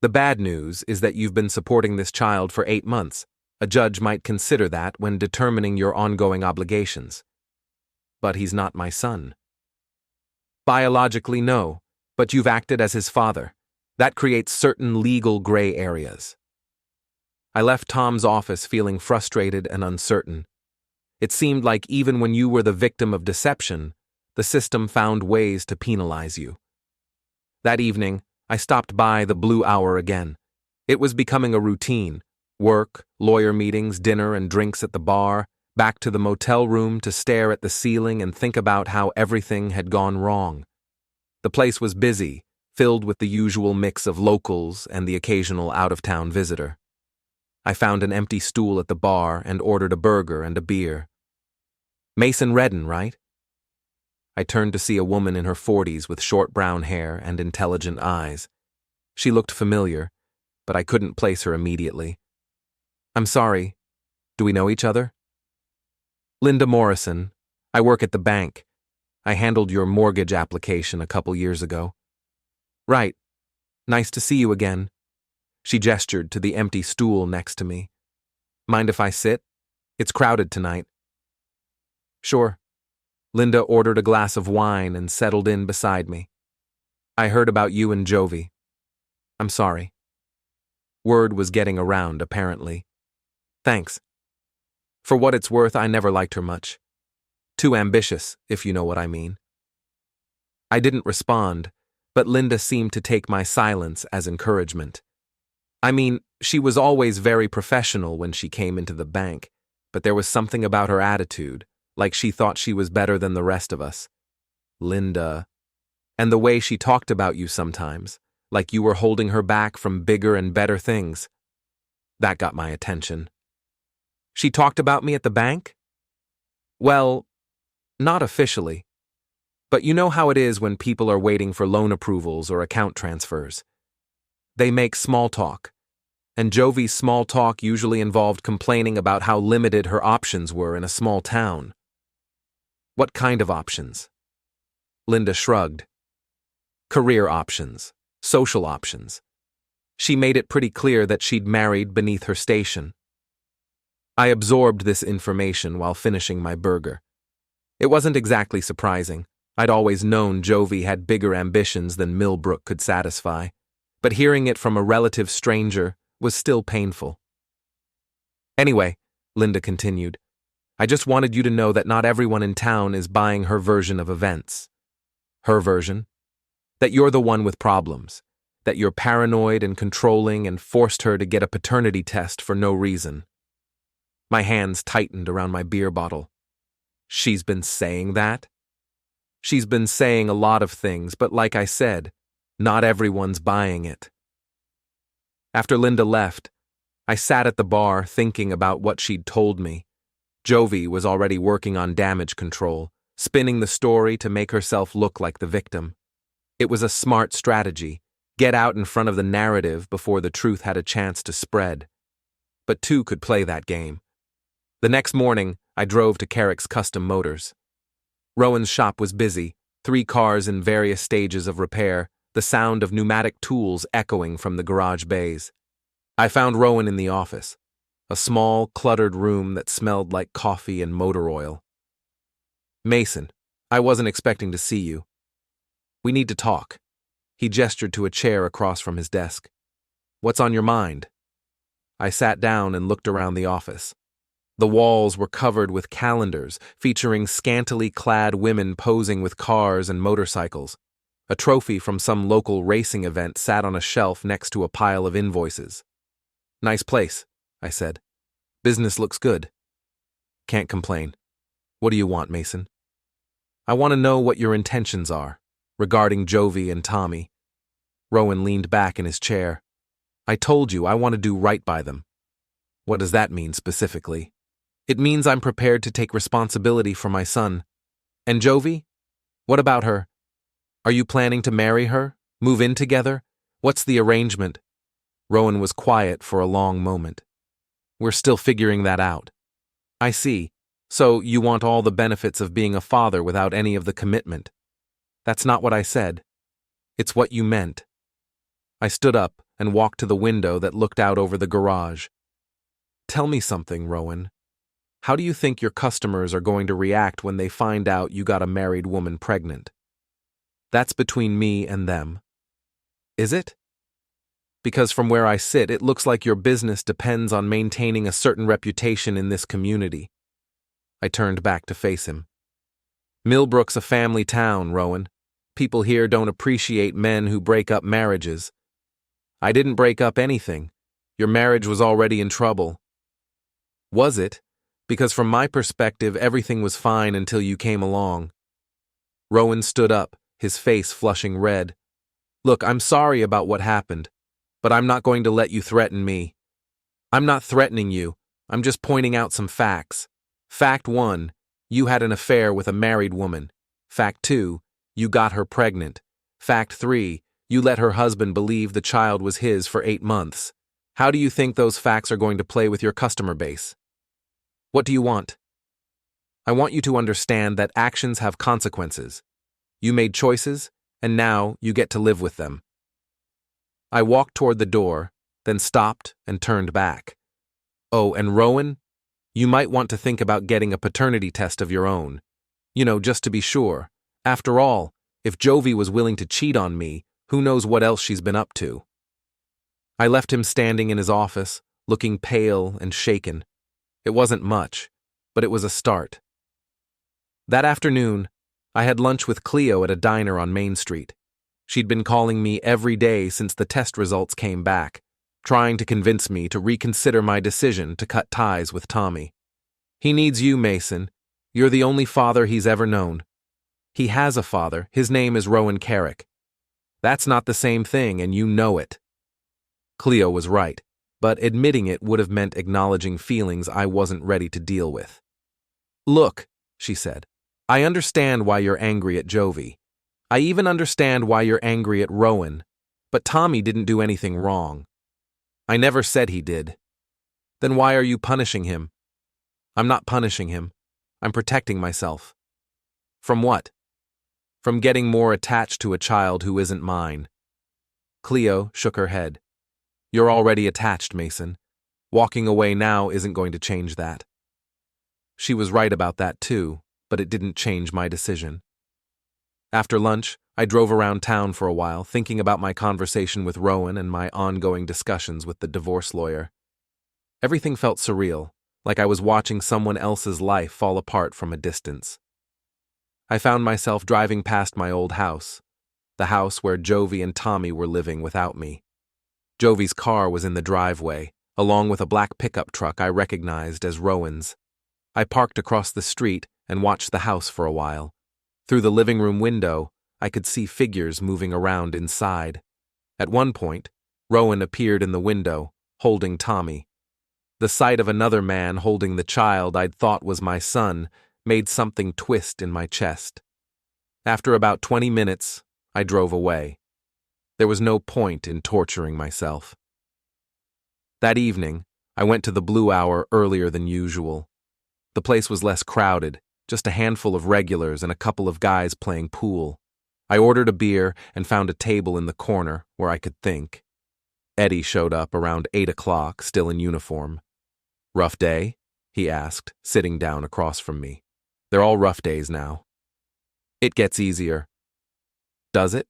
"The bad news is that you've been supporting this child for 8 months. A judge might consider that when determining your ongoing obligations." But he's not my son. Biologically, no, but you've acted as his father. That creates certain legal gray areas. I left Tom's office feeling frustrated and uncertain. It seemed like even when you were the victim of deception, the system found ways to penalize you. That evening, I stopped by the Blue Hour again. It was becoming a routine. Work, lawyer meetings, dinner and drinks at the bar, back to the motel room to stare at the ceiling and think about how everything had gone wrong. The place was busy, filled with the usual mix of locals and the occasional out-of-town visitor. I found an empty stool at the bar and ordered a burger and a beer. Mason Reddan, right? I turned to see a woman in her 40s with short brown hair and intelligent eyes. She looked familiar, but I couldn't place her immediately. I'm sorry. Do we know each other? Linda Morrison. I work at the bank. I handled your mortgage application a couple years ago. Right. Nice to see you again. She gestured to the empty stool next to me. Mind if I sit? It's crowded tonight. Sure. Linda ordered a glass of wine and settled in beside me. I heard about you and Jovie. I'm sorry. Word was getting around, apparently. Thanks. For what it's worth, I never liked her much. Too ambitious, if you know what I mean. I didn't respond, but Linda seemed to take my silence as encouragement. I mean, she was always very professional when she came into the bank, but there was something about her attitude, like she thought she was better than the rest of us. Linda. And the way she talked about you sometimes, like you were holding her back from bigger and better things. That got my attention. She talked about me at the bank? Well, not officially. But you know how it is when people are waiting for loan approvals or account transfers. They make small talk, and Jovie's small talk usually involved complaining about how limited her options were in a small town. What kind of options? Linda shrugged. Career options, social options. She made it pretty clear that she'd married beneath her station. I absorbed this information while finishing my burger. It wasn't exactly surprising. I'd always known Jovie had bigger ambitions than Millbrook could satisfy, but hearing it from a relative stranger was still painful. Anyway, Linda continued, I just wanted you to know that not everyone in town is buying her version of events. Her version? That you're the one with problems, that you're paranoid and controlling and forced her to get a paternity test for no reason. My hands tightened around my beer bottle. She's been saying that? She's been saying a lot of things, but like I said, not everyone's buying it. After Linda left, I sat at the bar thinking about what she'd told me. Jovie was already working on damage control, spinning the story to make herself look like the victim. It was a smart strategy, get out in front of the narrative before the truth had a chance to spread. But two could play that game. The next morning, I drove to Carrick's Custom Motors. Rowan's shop was busy, 3 cars in various stages of repair, the sound of pneumatic tools echoing from the garage bays. I found Rowan in the office, a small, cluttered room that smelled like coffee and motor oil. Mason, I wasn't expecting to see you. We need to talk. He gestured to a chair across from his desk. What's on your mind? I sat down and looked around the office. The walls were covered with calendars featuring scantily clad women posing with cars and motorcycles. A trophy from some local racing event sat on a shelf next to a pile of invoices. Nice place, I said. Business looks good. Can't complain. What do you want, Mason? I want to know what your intentions are, regarding Jovie and Tommy. Rowan leaned back in his chair. I told you I want to do right by them. What does that mean specifically? It means I'm prepared to take responsibility for my son. And Jovie? What about her? Are you planning to marry her? Move in together? What's the arrangement? Rowan was quiet for a long moment. We're still figuring that out. I see. So you want all the benefits of being a father without any of the commitment. That's not what I said. It's what you meant. I stood up and walked to the window that looked out over the garage. Tell me something, Rowan. How do you think your customers are going to react when they find out you got a married woman pregnant? That's between me and them. Is it? Because from where I sit, it looks like your business depends on maintaining a certain reputation in this community. I turned back to face him. Millbrook's a family town, Rowan. People here don't appreciate men who break up marriages. I didn't break up anything. Your marriage was already in trouble. Was it? Because from my perspective, everything was fine until you came along. Rowan stood up, his face flushing red. Look, I'm sorry about what happened, but I'm not going to let you threaten me. I'm not threatening you. I'm just pointing out some facts. Fact 1, you had an affair with a married woman. Fact 2, you got her pregnant. Fact 3, you let her husband believe the child was his for 8 months. How do you think those facts are going to play with your customer base? What do you want? I want you to understand that actions have consequences. You made choices, and now you get to live with them. I walked toward the door, then stopped and turned back. Oh, and Rowan, you might want to think about getting a paternity test of your own. Just to be sure. After all, if Jovie was willing to cheat on me, who knows what else she's been up to. I left him standing in his office, looking pale and shaken. It wasn't much, but it was a start. That afternoon, I had lunch with Cleo at a diner on Main Street. She'd been calling me every day since the test results came back, trying to convince me to reconsider my decision to cut ties with Tommy. He needs you, Mason. You're the only father he's ever known. He has a father. His name is Rowan Carrick. That's not the same thing, and you know it. Cleo was right, but admitting it would have meant acknowledging feelings I wasn't ready to deal with. Look, she said, I understand why you're angry at Jovie. I even understand why you're angry at Rowan, but Tommy didn't do anything wrong. I never said he did. Then why are you punishing him? I'm not punishing him. I'm protecting myself. From what? From getting more attached to a child who isn't mine. Cleo shook her head. You're already attached, Mason. Walking away now isn't going to change that. She was right about that too, but it didn't change my decision. After lunch, I drove around town for a while, thinking about my conversation with Rowan and my ongoing discussions with the divorce lawyer. Everything felt surreal, like I was watching someone else's life fall apart from a distance. I found myself driving past my old house, the house where Jovie and Tommy were living without me. Jovie's car was in the driveway, along with a black pickup truck I recognized as Rowan's. I parked across the street and watched the house for a while. Through the living room window, I could see figures moving around inside. At one point, Rowan appeared in the window, holding Tommy. The sight of another man holding the child I'd thought was my son made something twist in my chest. After about 20 minutes, I drove away. There was no point in torturing myself. That evening, I went to the Blue Hour earlier than usual. The place was less crowded, just a handful of regulars and a couple of guys playing pool. I ordered a beer and found a table in the corner where I could think. Eddie showed up around 8 o'clock, still in uniform. Rough day? He asked, sitting down across from me. They're all rough days now. It gets easier. Does it?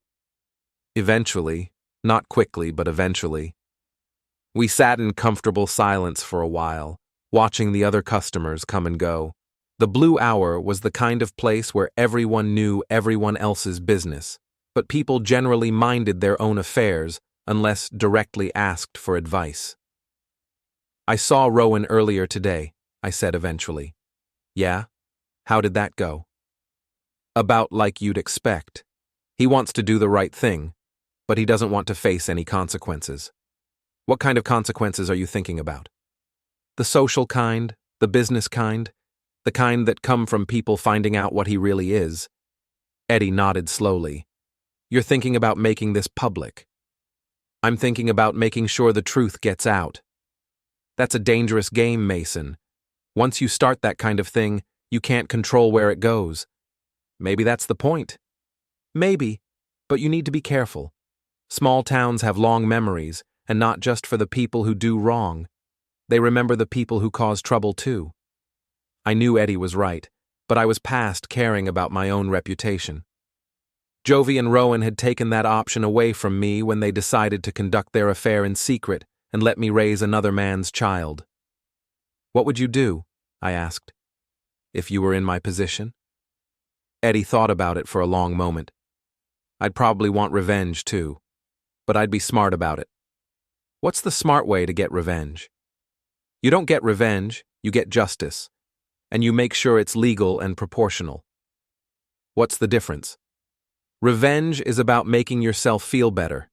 Eventually. Not quickly, but eventually. We sat in comfortable silence for a while, watching the other customers come and go. The Blue Hour was the kind of place where everyone knew everyone else's business, but people generally minded their own affairs unless directly asked for advice. I saw Rowan earlier today, I said eventually. Yeah? How did that go? About like you'd expect. He wants to do the right thing, but he doesn't want to face any consequences. What kind of consequences are you thinking about? The social kind, the business kind, the kind that come from people finding out what he really is. Eddie nodded slowly. You're thinking about making this public. I'm thinking about making sure the truth gets out. That's a dangerous game, Mason. Once you start that kind of thing, you can't control where it goes. Maybe that's the point. Maybe, but you need to be careful. Small towns have long memories, and not just for the people who do wrong. They remember the people who cause trouble too. I knew Eddie was right, but I was past caring about my own reputation. Jovie and Rowan had taken that option away from me when they decided to conduct their affair in secret and let me raise another man's child. What would you do? I asked. If you were in my position? Eddie thought about it for a long moment. I'd probably want revenge too, but I'd be smart about it. What's the smart way to get revenge? You don't get revenge, you get justice, and you make sure it's legal and proportional. What's the difference? Revenge is about making yourself feel better.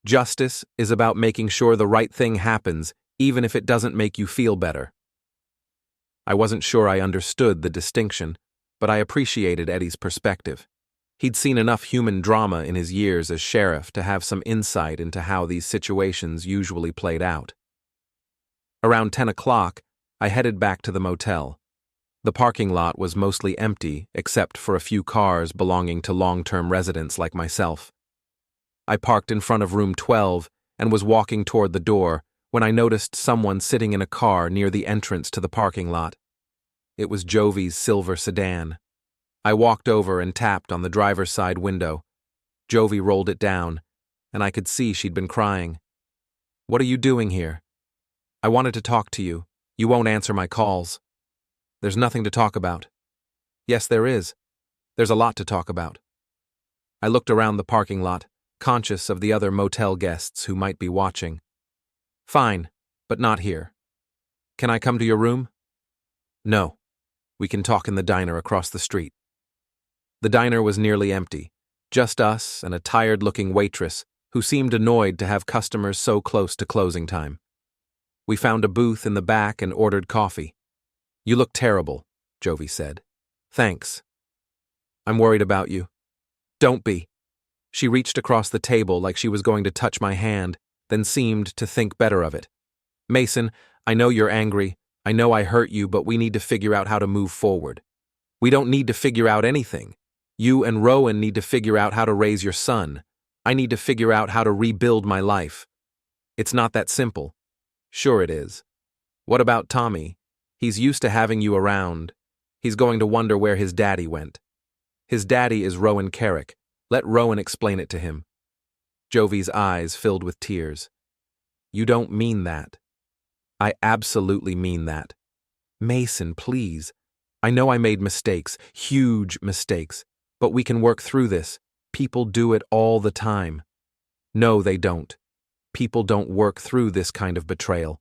Justice is about making sure the right thing happens, even if it doesn't make you feel better. I wasn't sure I understood the distinction, but I appreciated Eddie's perspective. He'd seen enough human drama in his years as sheriff to have some insight into how these situations usually played out. Around 10 o'clock, I headed back to the motel. The parking lot was mostly empty, except for a few cars belonging to long-term residents like myself. I parked in front of room 12 and was walking toward the door when I noticed someone sitting in a car near the entrance to the parking lot. It was Jovie's silver sedan. I walked over and tapped on the driver's side window. Jovie rolled it down, and I could see she'd been crying. "What are you doing here?" "I wanted to talk to you. You won't answer my calls." "There's nothing to talk about." "Yes, there is. There's a lot to talk about." I looked around the parking lot, conscious of the other motel guests who might be watching. "Fine, but not here." "Can I come to your room?" "No. We can talk in the diner across the street." The diner was nearly empty, just us and a tired-looking waitress who seemed annoyed to have customers so close to closing time. We found a booth in the back and ordered coffee. "You look terrible," Jovie said. "Thanks." "I'm worried about you." "Don't be." She reached across the table like she was going to touch my hand, then seemed to think better of it. "Mason, I know you're angry. I know I hurt you, but we need to figure out how to move forward. We don't need to figure out anything. You and Rowan need to figure out how to raise your son. I need to figure out how to rebuild my life. It's not that simple." "Sure it is. What about Tommy? He's used to having you around. He's going to wonder where his daddy went." "His daddy is Rowan Carrick. Let Rowan explain it to him." Jovie's eyes filled with tears. "You don't mean that." "I absolutely mean that." "Mason, please. I know I made mistakes, huge mistakes, but we can work through this. People do it all the time." "No, they don't. People don't work through this kind of betrayal.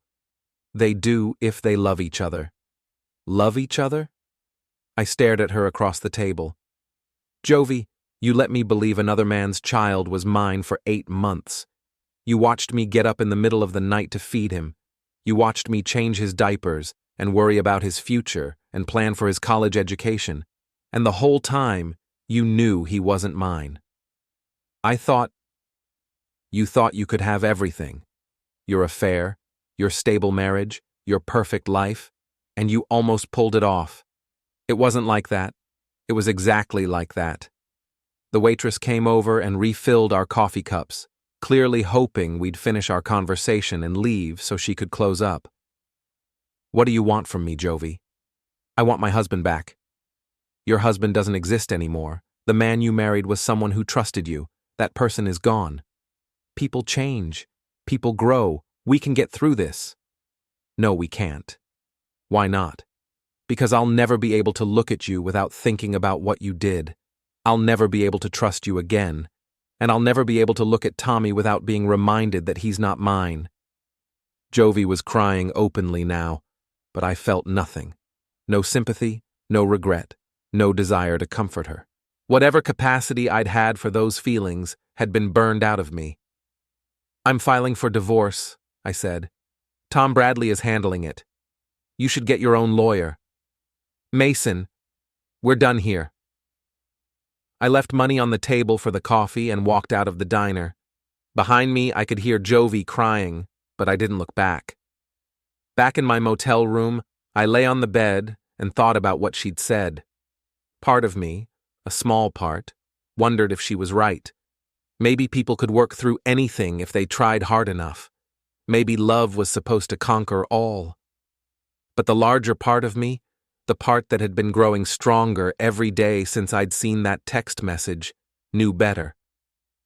They do if they love each other." "Love each other?" I stared at her across the table. "Jovie, you let me believe another man's child was mine for 8 months. You watched me get up in the middle of the night to feed him. You watched me change his diapers and worry about his future and plan for his college education. And the whole time, you knew he wasn't mine. You thought you could have everything. Your affair, your stable marriage, your perfect life, and you almost pulled it off. It wasn't like that. It was exactly like that." The waitress came over and refilled our coffee cups, clearly hoping we'd finish our conversation and leave so she could close up. "What do you want from me, Jovie?" "I want my husband back." "Your husband doesn't exist anymore. The man you married was someone who trusted you. That person is gone. People change. People grow. We can get through this." "No, we can't." "Why not?" "Because I'll never be able to look at you without thinking about what you did. I'll never be able to trust you again. And I'll never be able to look at Tommy without being reminded that he's not mine." Jovie was crying openly now, but I felt nothing. No sympathy, no regret, no desire to comfort her. Whatever capacity I'd had for those feelings had been burned out of me. "I'm filing for divorce," I said. "Tom Bradley is handling it. You should get your own lawyer." "Mason, we're done here." I left money on the table for the coffee and walked out of the diner. Behind me, I could hear Jovie crying, but I didn't look back. Back in my motel room, I lay on the bed and thought about what she'd said. Part of me, a small part, wondered if she was right. Maybe people could work through anything if they tried hard enough. Maybe love was supposed to conquer all. But the larger part of me, the part that had been growing stronger every day since I'd seen that text message, knew better.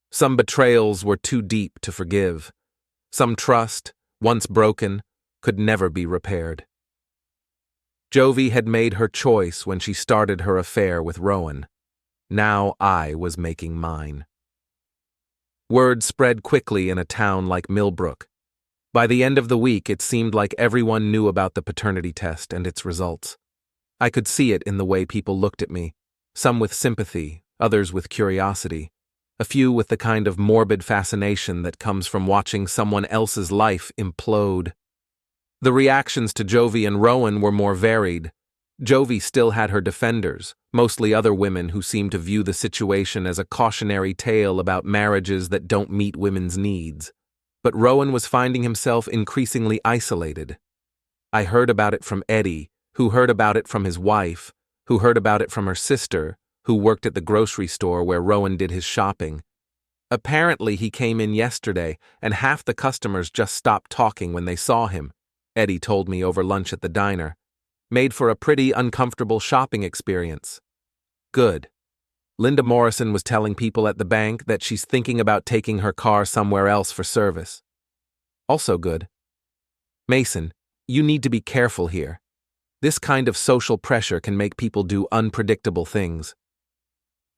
Some betrayals were too deep to forgive. Some trust, once broken, could never be repaired. Jovie had made her choice when she started her affair with Rowan. Now I was making mine. Word spread quickly in a town like Millbrook. By the end of the week, it seemed like everyone knew about the paternity test and its results. I could see it in the way people looked at me, some with sympathy, others with curiosity, a few with the kind of morbid fascination that comes from watching someone else's life implode. The reactions to Jovie and Rowan were more varied. Jovie still had her defenders, mostly other women who seemed to view the situation as a cautionary tale about marriages that don't meet women's needs. But Rowan was finding himself increasingly isolated. I heard about it from Eddie, who heard about it from his wife, who heard about it from her sister, who worked at the grocery store where Rowan did his shopping. Apparently he came in yesterday, and half the customers just stopped talking when they saw him, Eddie told me over lunch at the diner. Made for a pretty uncomfortable shopping experience. Good. Linda Morrison was telling people at the bank that she's thinking about taking her car somewhere else for service. Also good. Mason, you need to be careful here. This kind of social pressure can make people do unpredictable things.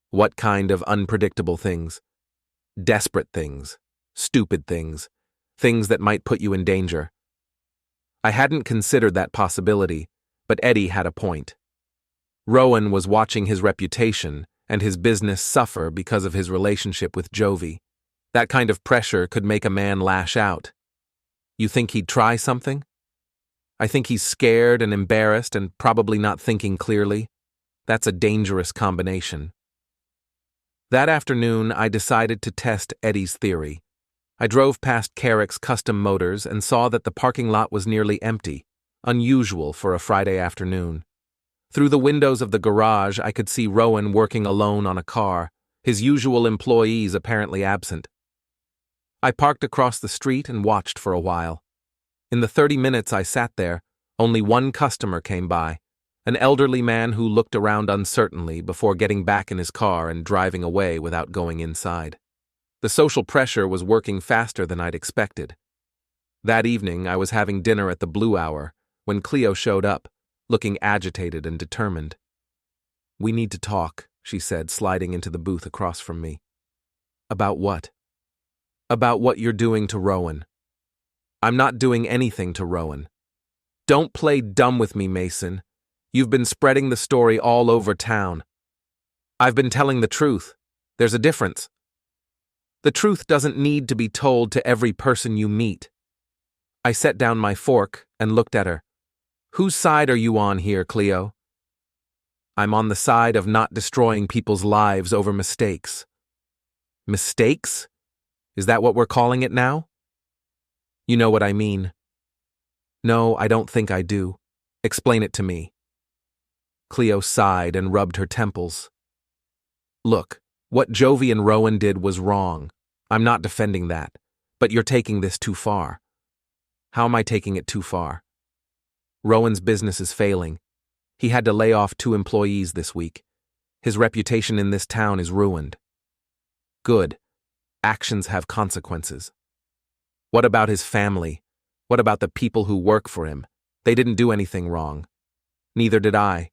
What kind of unpredictable things? Desperate things. Stupid things. Things that might put you in danger. I hadn't considered that possibility, but Eddie had a point. Rowan was watching his reputation and his business suffer because of his relationship with Jovie. That kind of pressure could make a man lash out. You think he'd try something? I think he's scared and embarrassed and probably not thinking clearly. That's a dangerous combination. That afternoon, I decided to test Eddie's theory. I drove past Carrick's Custom Motors and saw that the parking lot was nearly empty, unusual for a Friday afternoon. Through the windows of the garage, I could see Rowan working alone on a car, his usual employees apparently absent. I parked across the street and watched for a while. In the 30 minutes I sat there, only one customer came by, an elderly man who looked around uncertainly before getting back in his car and driving away without going inside. The social pressure was working faster than I'd expected. That evening, I was having dinner at the Blue Hour when Cleo showed up, looking agitated and determined. "We need to talk," she said, sliding into the booth across from me. "About what?" "About what you're doing to Rowan." "I'm not doing anything to Rowan." "Don't play dumb with me, Mason. You've been spreading the story all over town." "I've been telling the truth. There's a difference." "The truth doesn't need to be told to every person you meet." I set down my fork and looked at her. "Whose side are you on here, Cleo?" "I'm on the side of not destroying people's lives over mistakes." "Mistakes? Is that what we're calling it now?" "You know what I mean." "No, I don't think I do. Explain it to me." Cleo sighed and rubbed her temples. "Look, what Jovie and Rowan did was wrong. I'm not defending that, but you're taking this too far." "How am I taking it too far?" "Rowan's business is failing. He had to lay off 2 employees this week. His reputation in this town is ruined." "Good. Actions have consequences." "What about his family? What about the people who work for him? They didn't do anything wrong." "Neither did I."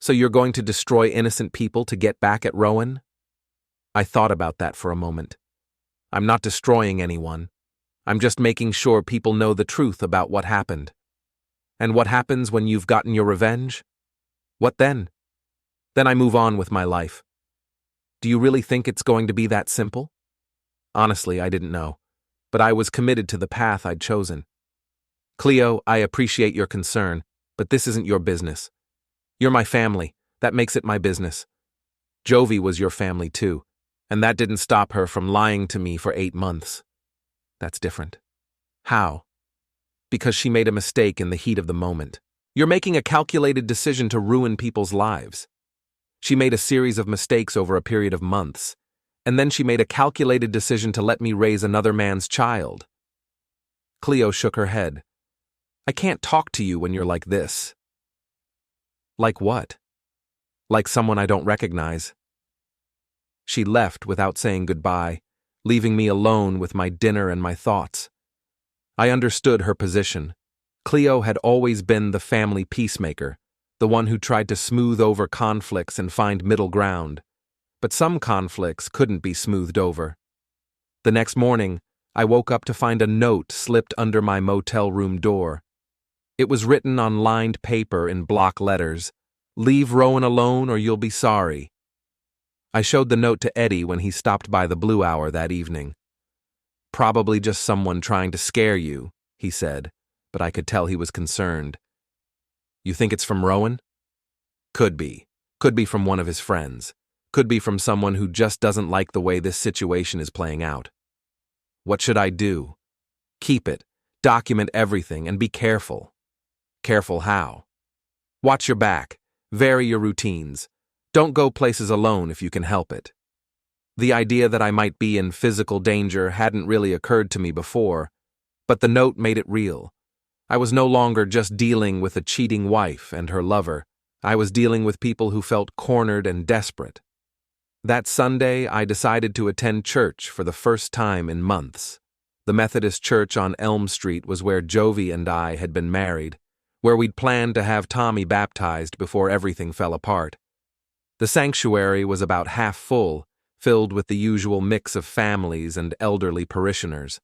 "So you're going to destroy innocent people to get back at Rowan?" I thought about that for a moment. "I'm not destroying anyone. I'm just making sure people know the truth about what happened." "And what happens when you've gotten your revenge?" "What then?" "Then I move on with my life." "Do you really think it's going to be that simple?" Honestly, I didn't know, but I was committed to the path I'd chosen. "Cleo, I appreciate your concern, but this isn't your business. You're my family. That makes it my business. Jovie was your family too, and that didn't stop her from lying to me for 8 months. That's different." "How?" "Because she made a mistake in the heat of the moment. You're making a calculated decision to ruin people's lives. She made a series of mistakes over a period of months, and then she made a calculated decision to let me raise another man's child." Cleo shook her head. "I can't talk to you when you're like this." Like what? Like someone I don't recognize. She left without saying goodbye, leaving me alone with my dinner and my thoughts. I understood her position. Cleo had always been the family peacemaker, the one who tried to smooth over conflicts and find middle ground. But some conflicts couldn't be smoothed over. The next morning, I woke up to find a note slipped under my motel room door. It was written on lined paper in block letters, "Leave Rowan alone or you'll be sorry." I showed the note to Eddie when he stopped by the Blue Hour that evening. "Probably just someone trying to scare you," he said, but I could tell he was concerned. "You think it's from Rowan?" "Could be. Could be from one of his friends. Could be from someone who just doesn't like the way this situation is playing out." "What should I do?" "Keep it. Document everything and be careful." "Careful how?" "Watch your back. Vary your routines. Don't go places alone if you can help it." The idea that I might be in physical danger hadn't really occurred to me before, but the note made it real. I was no longer just dealing with a cheating wife and her lover. I was dealing with people who felt cornered and desperate. That Sunday, I decided to attend church for the first time in months. The Methodist church on Elm Street was where Jovie and I had been married, where we'd planned to have Tommy baptized before everything fell apart. The sanctuary was about half full, filled with the usual mix of families and elderly parishioners.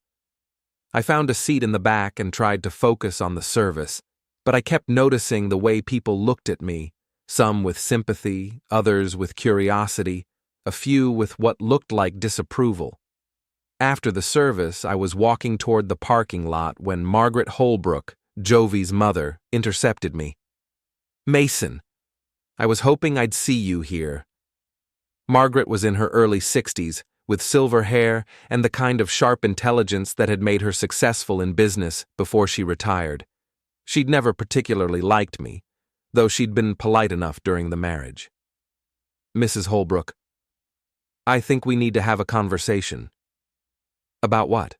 I found a seat in the back and tried to focus on the service, but I kept noticing the way people looked at me, some with sympathy, others with curiosity, a few with what looked like disapproval. After the service, I was walking toward the parking lot when Margaret Holbrook, Jovie's mother, intercepted me. "Mason, I was hoping I'd see you here." Margaret was in her early 60s, with silver hair and the kind of sharp intelligence that had made her successful in business before she retired. She'd never particularly liked me, though she'd been polite enough during the marriage. "Mrs. Holbrook, I think we need to have a conversation." "About what?"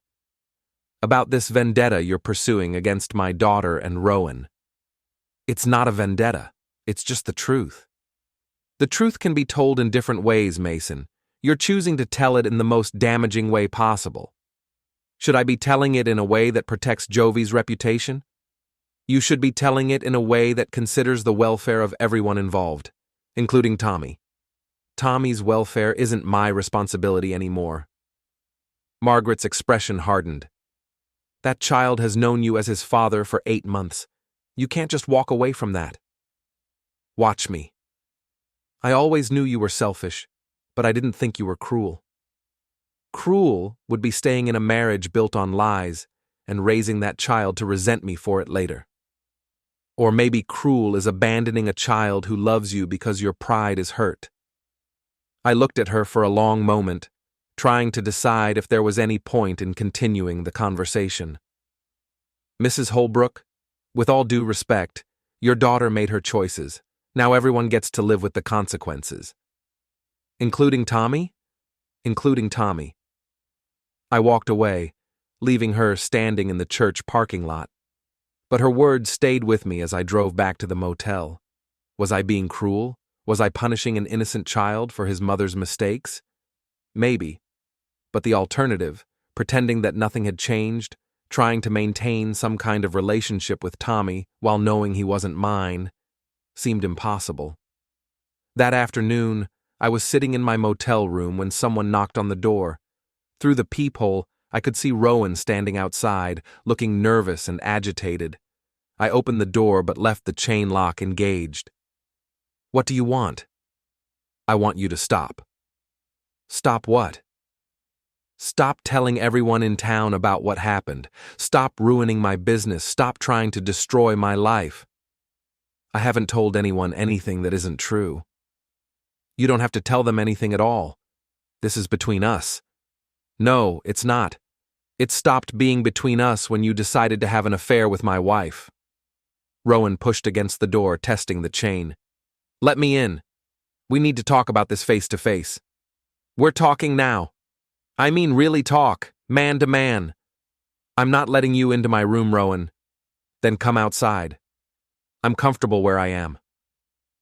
"About this vendetta you're pursuing against my daughter and Rowan." "It's not a vendetta. It's just the truth." "The truth can be told in different ways, Mason. You're choosing to tell it in the most damaging way possible." "Should I be telling it in a way that protects Jovie's reputation?" "You should be telling it in a way that considers the welfare of everyone involved, including Tommy. Tommy's welfare isn't my responsibility anymore." Margaret's expression hardened. "That child has known you as his father for 8 months. You can't just walk away from that." "Watch me. I always knew you were selfish, but I didn't think you were cruel." "Cruel would be staying in a marriage built on lies and raising that child to resent me for it later. Or maybe cruel is abandoning a child who loves you because your pride is hurt." I looked at her for a long moment, trying to decide if there was any point in continuing the conversation. "Mrs. Holbrook, with all due respect, your daughter made her choices. Now everyone gets to live with the consequences." "Including Tommy?" "Including Tommy." I walked away, leaving her standing in the church parking lot. But her words stayed with me as I drove back to the motel. Was I being cruel? Was I punishing an innocent child for his mother's mistakes? Maybe. But the alternative, pretending that nothing had changed, trying to maintain some kind of relationship with Tommy while knowing he wasn't mine, seemed impossible. That afternoon, I was sitting in my motel room when someone knocked on the door. Through the peephole, I could see Rowan standing outside, looking nervous and agitated. I opened the door but left the chain lock engaged. "What do you want?" "I want you to stop." "Stop what?" "Stop telling everyone in town about what happened. Stop ruining my business. Stop trying to destroy my life." "I haven't told anyone anything that isn't true." "You don't have to tell them anything at all. This is between us." "No, it's not. It stopped being between us when you decided to have an affair with my wife." Rowan pushed against the door, testing the chain. "Let me in. We need to talk about this face to face." "We're talking now. I mean really talk, man to man." "I'm not letting you into my room, Rowan." "Then come outside. I'm comfortable where I am."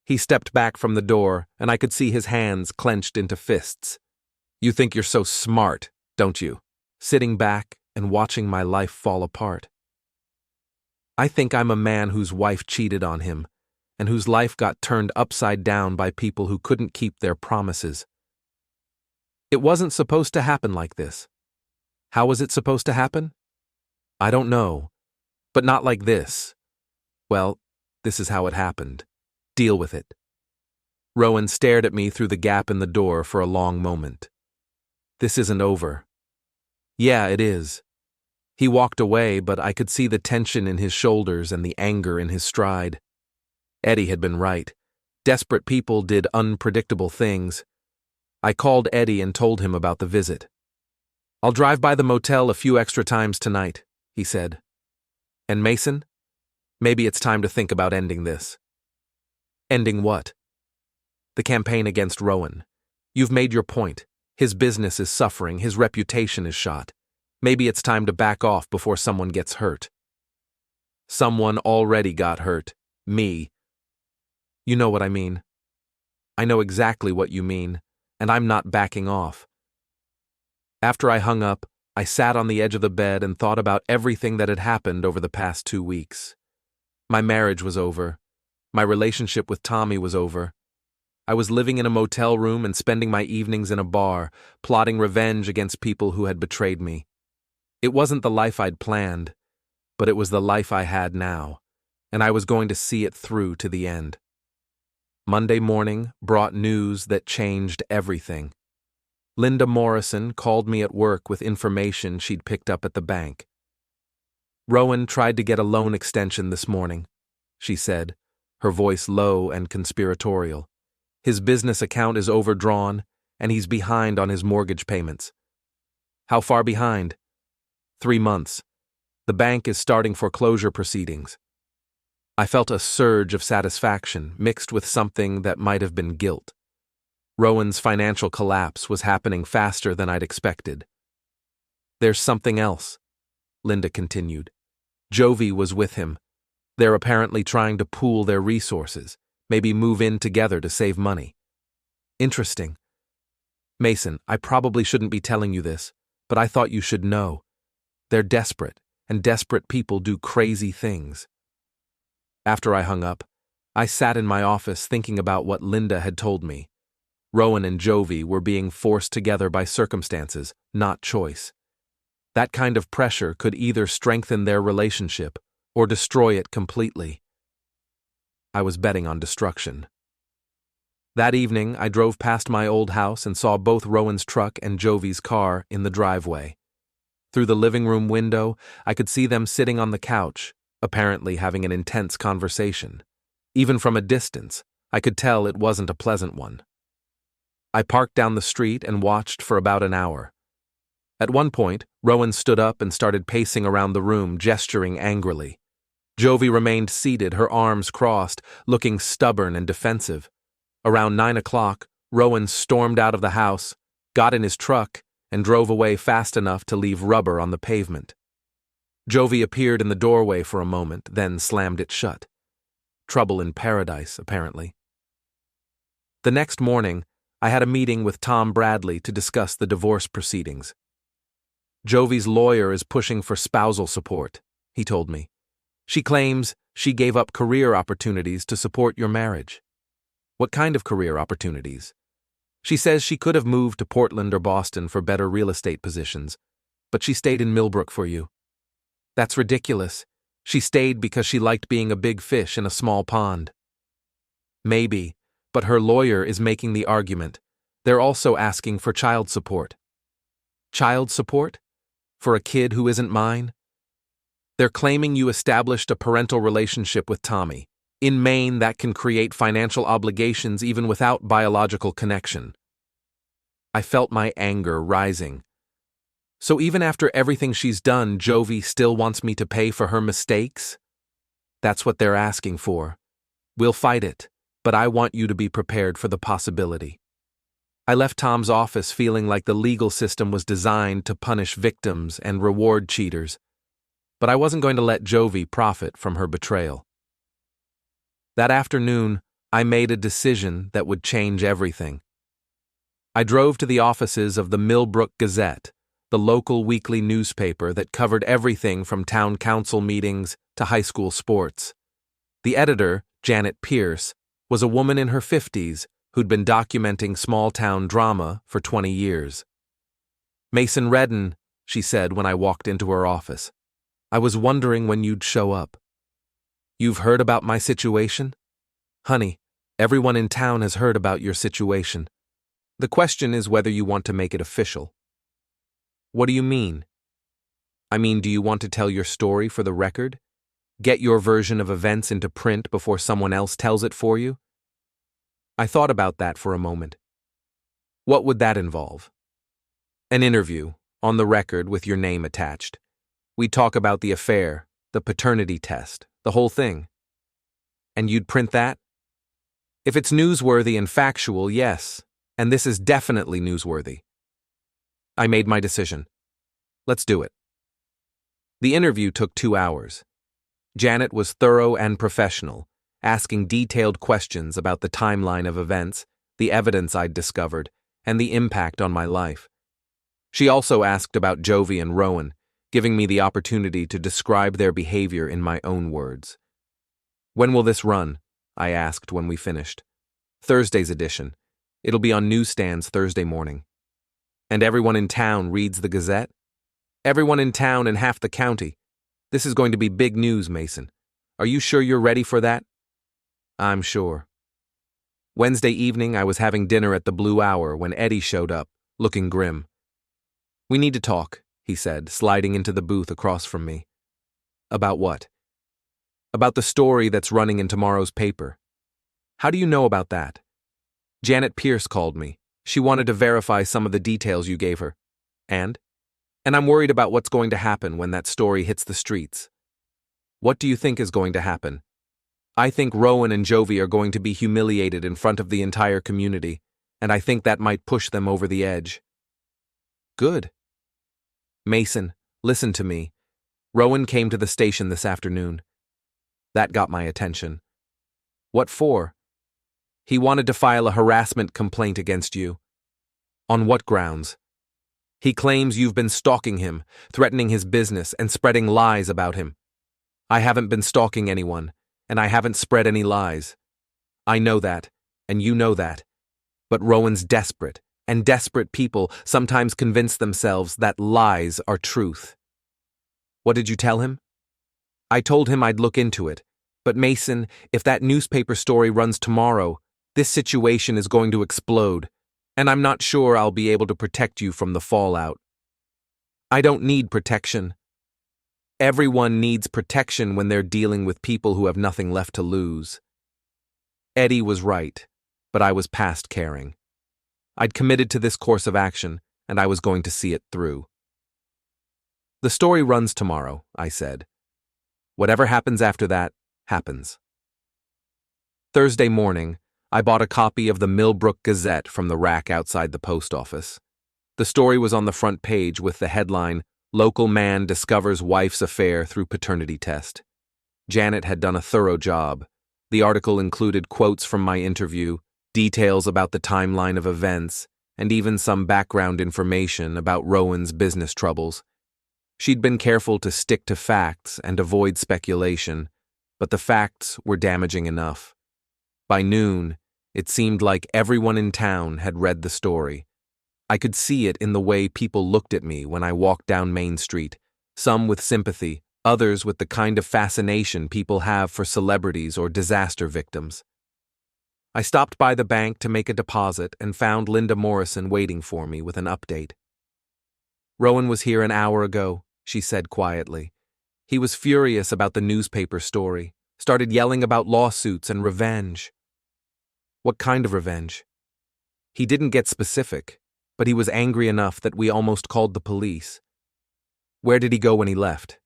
He stepped back from the door, and I could see his hands clenched into fists. You think you're so smart, don't you? Sitting back and watching my life fall apart. I think I'm a man whose wife cheated on him, and whose life got turned upside down by people who couldn't keep their promises. It wasn't supposed to happen like this. How was it supposed to happen? I don't know, but not like this. Well, this is how it happened. Deal with it. Rowan stared at me through the gap in the door for a long moment. This isn't over. Yeah, it is. He walked away, but I could see the tension in his shoulders and the anger in his stride. Eddie had been right. Desperate people did unpredictable things. I called Eddie and told him about the visit. I'll drive by the motel a few extra times tonight, he said. And Mason? Maybe it's time to think about ending this. Ending what? The campaign against Rowan. You've made your point. His business is suffering, his reputation is shot. Maybe it's time to back off before someone gets hurt. Someone already got hurt. Me. You know what I mean. I know exactly what you mean, and I'm not backing off. After I hung up, I sat on the edge of the bed and thought about everything that had happened over the past 2 weeks. My marriage was over. My relationship with Tommy was over. I was living in a motel room and spending my evenings in a bar, plotting revenge against people who had betrayed me. It wasn't the life I'd planned, but it was the life I had now, and I was going to see it through to the end. Monday morning brought news that changed everything. Linda Morrison called me at work with information she'd picked up at the bank. Rowan tried to get a loan extension this morning, she said, her voice low and conspiratorial. His business account is overdrawn, and he's behind on his mortgage payments. How far behind? 3 months. The bank is starting foreclosure proceedings. I felt a surge of satisfaction mixed with something that might have been guilt. Rowan's financial collapse was happening faster than I'd expected. There's something else, Linda continued. Jovie was with him. They're apparently trying to pool their resources, maybe move in together to save money. Interesting. Mason, I probably shouldn't be telling you this, but I thought you should know. They're desperate, and desperate people do crazy things. After I hung up, I sat in my office thinking about what Linda had told me. Rowan and Jovie were being forced together by circumstances, not choice. That kind of pressure could either strengthen their relationship or destroy it completely. I was betting on destruction. That evening, I drove past my old house and saw both Rowan's truck and Jovie's car in the driveway. Through the living room window, I could see them sitting on the couch, apparently having an intense conversation. Even from a distance, I could tell it wasn't a pleasant one. I parked down the street and watched for about an hour. At one point, Rowan stood up and started pacing around the room, gesturing angrily. Jovie remained seated, her arms crossed, looking stubborn and defensive. Around 9 o'clock, Rowan stormed out of the house, got in his truck, and drove away fast enough to leave rubber on the pavement. Jovie appeared in the doorway for a moment, then slammed it shut. Trouble in paradise, apparently. The next morning, I had a meeting with Tom Bradley to discuss the divorce proceedings. Jovie's lawyer is pushing for spousal support, he told me. She claims she gave up career opportunities to support your marriage. What kind of career opportunities? She says she could have moved to Portland or Boston for better real estate positions, but she stayed in Millbrook for you. That's ridiculous. She stayed because she liked being a big fish in a small pond. Maybe, but her lawyer is making the argument. They're also asking for child support. Child support? For a kid who isn't mine? They're claiming you established a parental relationship with Tommy. In Maine, that can create financial obligations even without biological connection. I felt my anger rising. So even after everything she's done, Jovie still wants me to pay for her mistakes? That's what they're asking for. We'll fight it, but I want you to be prepared for the possibility. I left Tom's office feeling like the legal system was designed to punish victims and reward cheaters, but I wasn't going to let Jovie profit from her betrayal. That afternoon, I made a decision that would change everything. I drove to the offices of the Millbrook Gazette, the local weekly newspaper that covered everything from town council meetings to high school sports. The editor, Janet Pierce, was a woman in her 50s who'd been documenting small-town drama for 20 years. "Mason Reddan," she said when I walked into her office. "I was wondering when you'd show up. You've heard about my situation? Honey, everyone in town has heard about your situation. The question is whether you want to make it official." "What do you mean?" "I mean, do you want to tell your story for the record? Get your version of events into print before someone else tells it for you?" I thought about that for a moment. "What would that involve?" "An interview, on the record with your name attached. We'd talk about the affair, the paternity test, the whole thing." "And you'd print that?" "If it's newsworthy and factual, yes. And this is definitely newsworthy." I made my decision. "Let's do it." The interview took 2 hours. Janet was thorough and professional, asking detailed questions about the timeline of events, the evidence I'd discovered, and the impact on my life. She also asked about Jovie and Rowan, giving me the opportunity to describe their behavior in my own words. "When will this run?" I asked when we finished. "Thursday's edition. It'll be on newsstands Thursday morning." "And everyone in town reads the Gazette?" "Everyone in town and half the county. This is going to be big news, Mason. Are you sure you're ready for that?" "I'm sure." Wednesday evening, I was having dinner at the Blue Hour when Eddie showed up, looking grim. "We need to talk," he said, sliding into the booth across from me. "About what?" "About the story that's running in tomorrow's paper." "How do you know about that?" "Janet Pierce called me. She wanted to verify some of the details you gave her." "And?" "And I'm worried about what's going to happen when that story hits the streets." "What do you think is going to happen?" "I think Rowan and Jovie are going to be humiliated in front of the entire community, and I think that might push them over the edge." "Good." "Mason, listen to me. Rowan came to the station this afternoon." That got my attention. "What for?" "He wanted to file a harassment complaint against you." "On what grounds?" "He claims you've been stalking him, threatening his business, and spreading lies about him." "I haven't been stalking anyone, and I haven't spread any lies." "I know that, and you know that. But Rowan's desperate, and desperate people sometimes convince themselves that lies are truth." "What did you tell him?" "I told him I'd look into it. But Mason, if that newspaper story runs tomorrow, this situation is going to explode, and I'm not sure I'll be able to protect you from the fallout." "I don't need protection." "Everyone needs protection when they're dealing with people who have nothing left to lose." Eddie was right, but I was past caring. I'd committed to this course of action, and I was going to see it through. "The story runs tomorrow," I said. "Whatever happens after that, happens." Thursday morning, I bought a copy of the Millbrook Gazette from the rack outside the post office. The story was on the front page with the headline, "Local Man Discovers Wife's Affair Through Paternity Test." Janet had done a thorough job. The article included quotes from my interview, details about the timeline of events, and even some background information about Rowan's business troubles. She'd been careful to stick to facts and avoid speculation, but the facts were damaging enough. By noon, it seemed like everyone in town had read the story. I could see it in the way people looked at me when I walked down Main Street, some with sympathy, others with the kind of fascination people have for celebrities or disaster victims. I stopped by the bank to make a deposit and found Linda Morrison waiting for me with an update. "Rowan was here an hour ago," she said quietly. "He was furious about the newspaper story, started yelling about lawsuits and revenge." "What kind of revenge?" "He didn't get specific, but he was angry enough that we almost called the police." "Where did he go when he left?"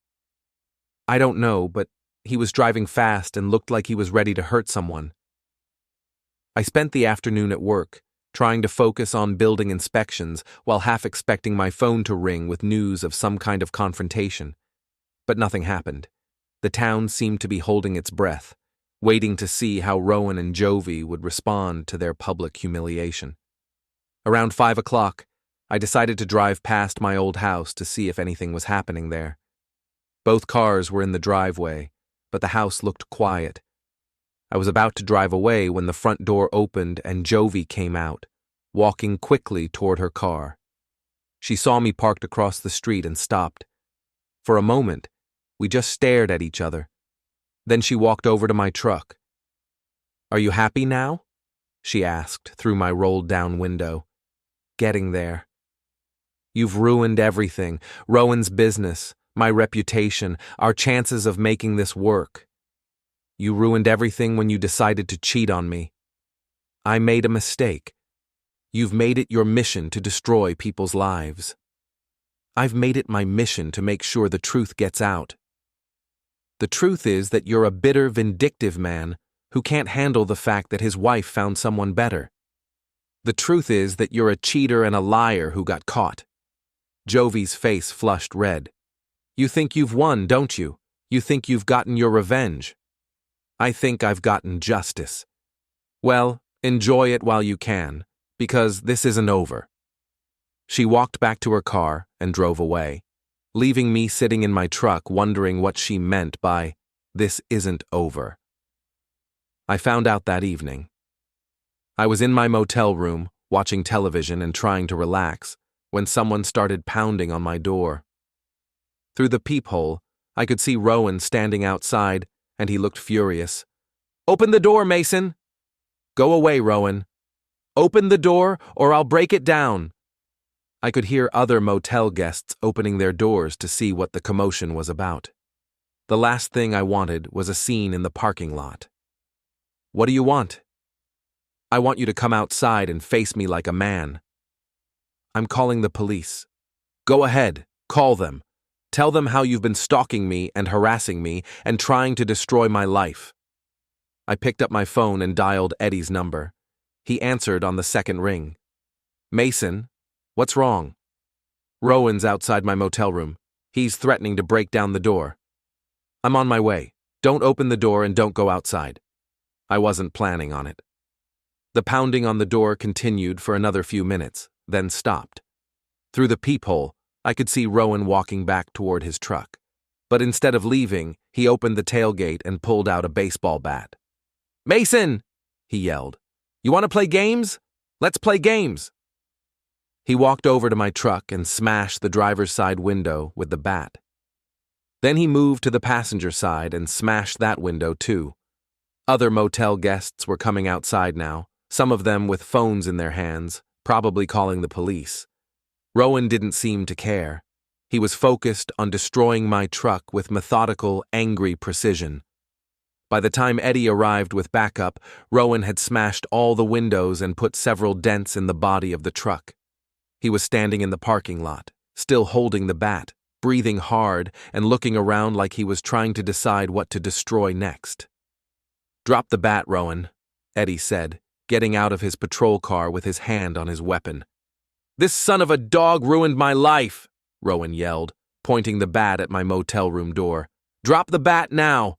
"I don't know, but he was driving fast and looked like he was ready to hurt someone." I spent the afternoon at work, trying to focus on building inspections while half expecting my phone to ring with news of some kind of confrontation. But nothing happened. The town seemed to be holding its breath, waiting to see how Rowan and Jovie would respond to their public humiliation. Around 5 o'clock, I decided to drive past my old house to see if anything was happening there. Both cars were in the driveway, but the house looked quiet. I was about to drive away when the front door opened and Jovie came out, walking quickly toward her car. She saw me parked across the street and stopped. For a moment, we just stared at each other. Then she walked over to my truck. "Are you happy now?" she asked through my rolled-down window. "Getting there." "You've ruined everything, Rowan's business, my reputation, our chances of making this work. You ruined everything when you decided to cheat on me. I made a mistake. You've made it your mission to destroy people's lives. I've made it my mission to make sure the truth gets out. The truth is that you're a bitter, vindictive man who can't handle the fact that his wife found someone better. The truth is that you're a cheater and a liar who got caught." Jovie's face flushed red. "You think you've won, don't you? You think you've gotten your revenge." "I think I've gotten justice." "Well, enjoy it while you can, because this isn't over." She walked back to her car and drove away, leaving me sitting in my truck wondering what she meant by, "This isn't over." I found out that evening. I was in my motel room, watching television and trying to relax, when someone started pounding on my door. Through the peephole, I could see Rowan standing outside, and he looked furious. "Open the door, Mason!" "Go away, Rowan." "Open the door, or I'll break it down." I could hear other motel guests opening their doors to see what the commotion was about. The last thing I wanted was a scene in the parking lot. "What do you want?" "I want you to come outside and face me like a man." "I'm calling the police." "Go ahead, call them. Tell them how you've been stalking me and harassing me and trying to destroy my life." I picked up my phone and dialed Eddie's number. He answered on the second ring. "Mason, what's wrong?" "Rowan's outside my motel room. He's threatening to break down the door." "I'm on my way. Don't open the door and don't go outside." I wasn't planning on it. The pounding on the door continued for another few minutes, then stopped. Through the peephole, I could see Rowan walking back toward his truck. But instead of leaving, he opened the tailgate and pulled out a baseball bat. "Mason!" he yelled. "You want to play games? Let's play games." He walked over to my truck and smashed the driver's side window with the bat. Then he moved to the passenger side and smashed that window too. Other motel guests were coming outside now, some of them with phones in their hands, probably calling the police. Rowan didn't seem to care. He was focused on destroying my truck with methodical, angry precision. By the time Eddie arrived with backup, Rowan had smashed all the windows and put several dents in the body of the truck. He was standing in the parking lot, still holding the bat, breathing hard and looking around like he was trying to decide what to destroy next. "Drop the bat, Rowan," Eddie said, getting out of his patrol car with his hand on his weapon. "This son of a dog ruined my life," Rowan yelled, pointing the bat at my motel room door. "Drop the bat now!"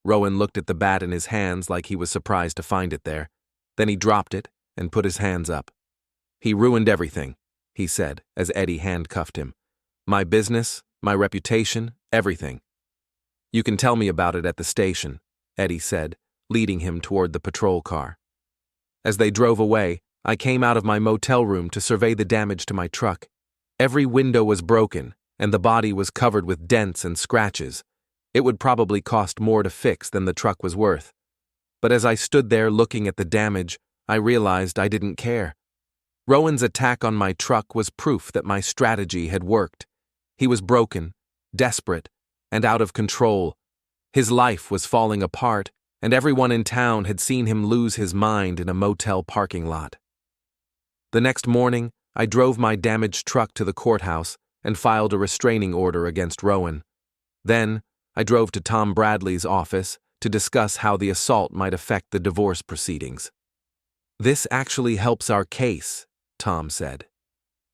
Rowan looked at the bat in his hands like he was surprised to find it there. Then he dropped it and put his hands up. "He ruined everything," he said as Eddie handcuffed him. "My business, my reputation, everything." "You can tell me about it at the station," Eddie said, leading him toward the patrol car. As they drove away, I came out of my motel room to survey the damage to my truck. Every window was broken, and the body was covered with dents and scratches. It would probably cost more to fix than the truck was worth. But as I stood there looking at the damage, I realized I didn't care. Rowan's attack on my truck was proof that my strategy had worked. He was broken, desperate, and out of control. His life was falling apart, and everyone in town had seen him lose his mind in a motel parking lot. The next morning, I drove my damaged truck to the courthouse and filed a restraining order against Rowan. Then, I drove to Tom Bradley's office to discuss how the assault might affect the divorce proceedings. "This actually helps our case," Tom said.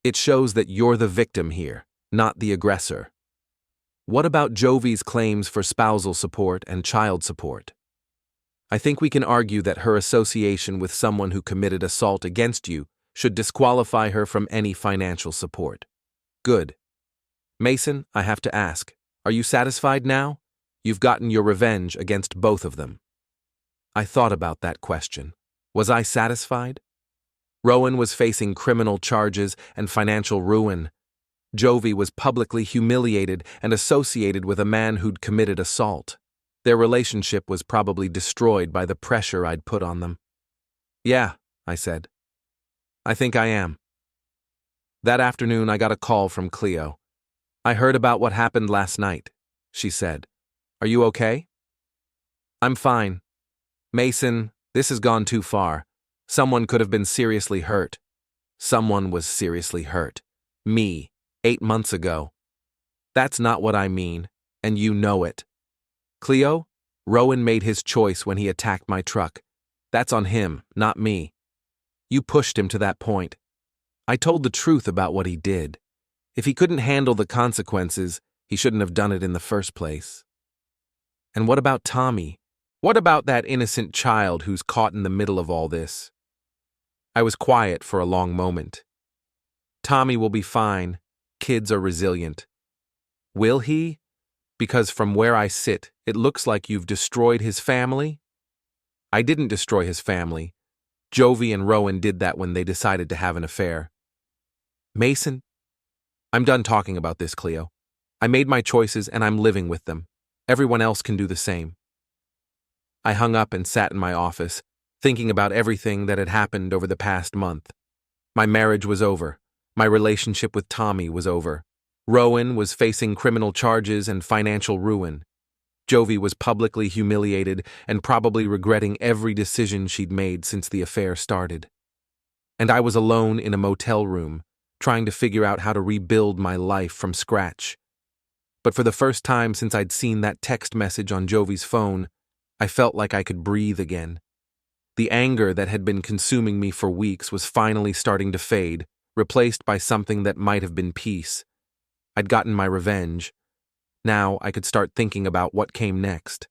"It shows that you're the victim here, not the aggressor." "What about Jovie's claims for spousal support and child support?" I think we can argue that her association with someone who committed assault against you should disqualify her from any financial support. Good. Mason, I have to ask, are you satisfied now? You've gotten your revenge against both of them. I thought about that question. Was I satisfied? Rowan was facing criminal charges and financial ruin. Jovie was publicly humiliated and associated with a man who'd committed assault. Their relationship was probably destroyed by the pressure I'd put on them. Yeah, I said. I think I am. That afternoon, I got a call from Cleo. I heard about what happened last night, she said. Are you okay? I'm fine. Mason, this has gone too far. Someone could have been seriously hurt. Someone was seriously hurt. Me, 8 months ago. That's not what I mean, and you know it. Cleo, Rowan made his choice when he attacked my truck. That's on him, not me. You pushed him to that point. I told the truth about what he did. If he couldn't handle the consequences, he shouldn't have done it in the first place. And what about Tommy? What about that innocent child who's caught in the middle of all this? I was quiet for a long moment. Tommy will be fine. Kids are resilient. Will he? Because from where I sit, it looks like you've destroyed his family. I didn't destroy his family. Jovie and Rowan did that when they decided to have an affair. Mason, I'm done talking about this, Cleo. I made my choices and I'm living with them. Everyone else can do the same. I hung up and sat in my office, thinking about everything that had happened over the past month. My marriage was over. My relationship with Tommy was over. Rowan was facing criminal charges and financial ruin. Jovie was publicly humiliated and probably regretting every decision she'd made since the affair started. And I was alone in a motel room, trying to figure out how to rebuild my life from scratch. But for the first time since I'd seen that text message on Jovie's phone, I felt like I could breathe again. The anger that had been consuming me for weeks was finally starting to fade, replaced by something that might have been peace. I'd gotten my revenge. Now I could start thinking about what came next.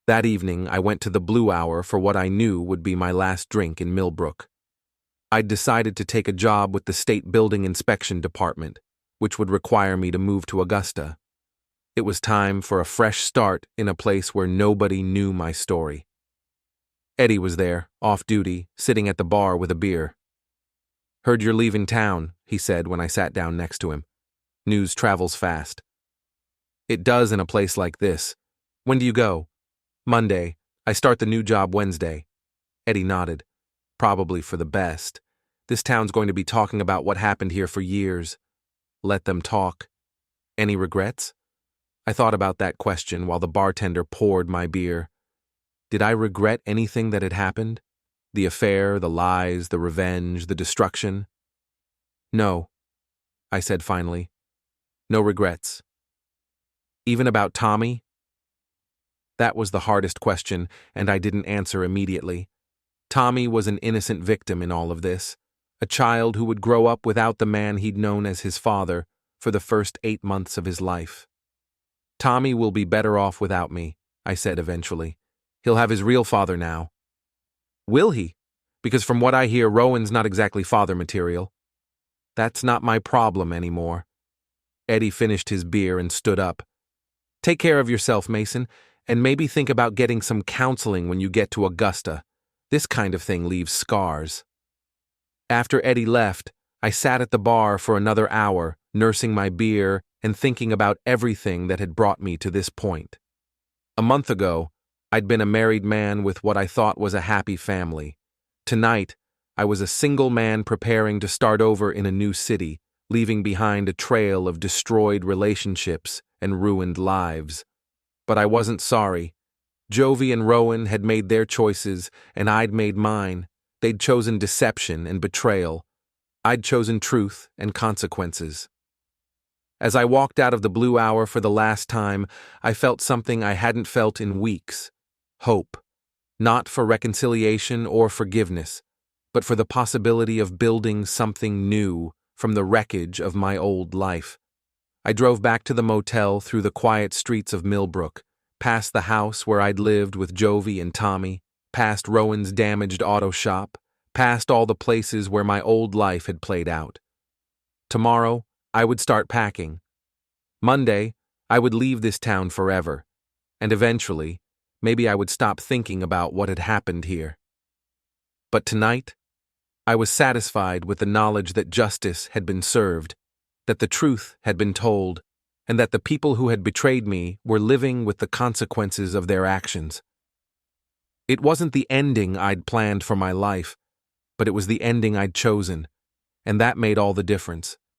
That evening, I went to the Blue Hour for what I knew would be my last drink in Millbrook. I'd decided to take a job with the State Building Inspection Department, which would require me to move to Augusta. It was time for a fresh start in a place where nobody knew my story. Eddie was there, off duty, sitting at the bar with a beer. Heard you're leaving town, he said when I sat down next to him. News travels fast. It does in a place like this. When do you go? Monday. I start the new job Wednesday. Eddie nodded. Probably for the best. This town's going to be talking about what happened here for years. Let them talk. Any regrets? I thought about that question while the bartender poured my beer. Did I regret anything that had happened? The affair, the lies, the revenge, the destruction? No, I said finally. No regrets. Even about Tommy? That was the hardest question, and I didn't answer immediately. Tommy was an innocent victim in all of this, a child who would grow up without the man he'd known as his father for the first 8 months of his life. Tommy will be better off without me, I said eventually. He'll have his real father now. Will he? Because from what I hear, Rowan's not exactly father material. That's not my problem anymore. Eddie finished his beer and stood up. Take care of yourself, Mason, and maybe think about getting some counseling when you get to Augusta. This kind of thing leaves scars. After Eddie left, I sat at the bar for another hour, nursing my beer and thinking about everything that had brought me to this point. A month ago, I'd been a married man with what I thought was a happy family. Tonight, I was a single man preparing to start over in a new city, leaving behind a trail of destroyed relationships and ruined lives. But I wasn't sorry. Jovie and Rowan had made their choices, and I'd made mine. They'd chosen deception and betrayal. I'd chosen truth and consequences. As I walked out of the Blue Hour for the last time, I felt something I hadn't felt in weeks. Hope. Not for reconciliation or forgiveness, but for the possibility of building something new from the wreckage of my old life. I drove back to the motel through the quiet streets of Millbrook, past the house where I'd lived with Jovie and Tommy, past Rowan's damaged auto shop, past all the places where my old life had played out. Tomorrow, I would start packing. Monday, I would leave this town forever, and eventually, maybe I would stop thinking about what had happened here. But tonight, I was satisfied with the knowledge that justice had been served, that the truth had been told, and that the people who had betrayed me were living with the consequences of their actions. It wasn't the ending I'd planned for my life, but it was the ending I'd chosen, and that made all the difference.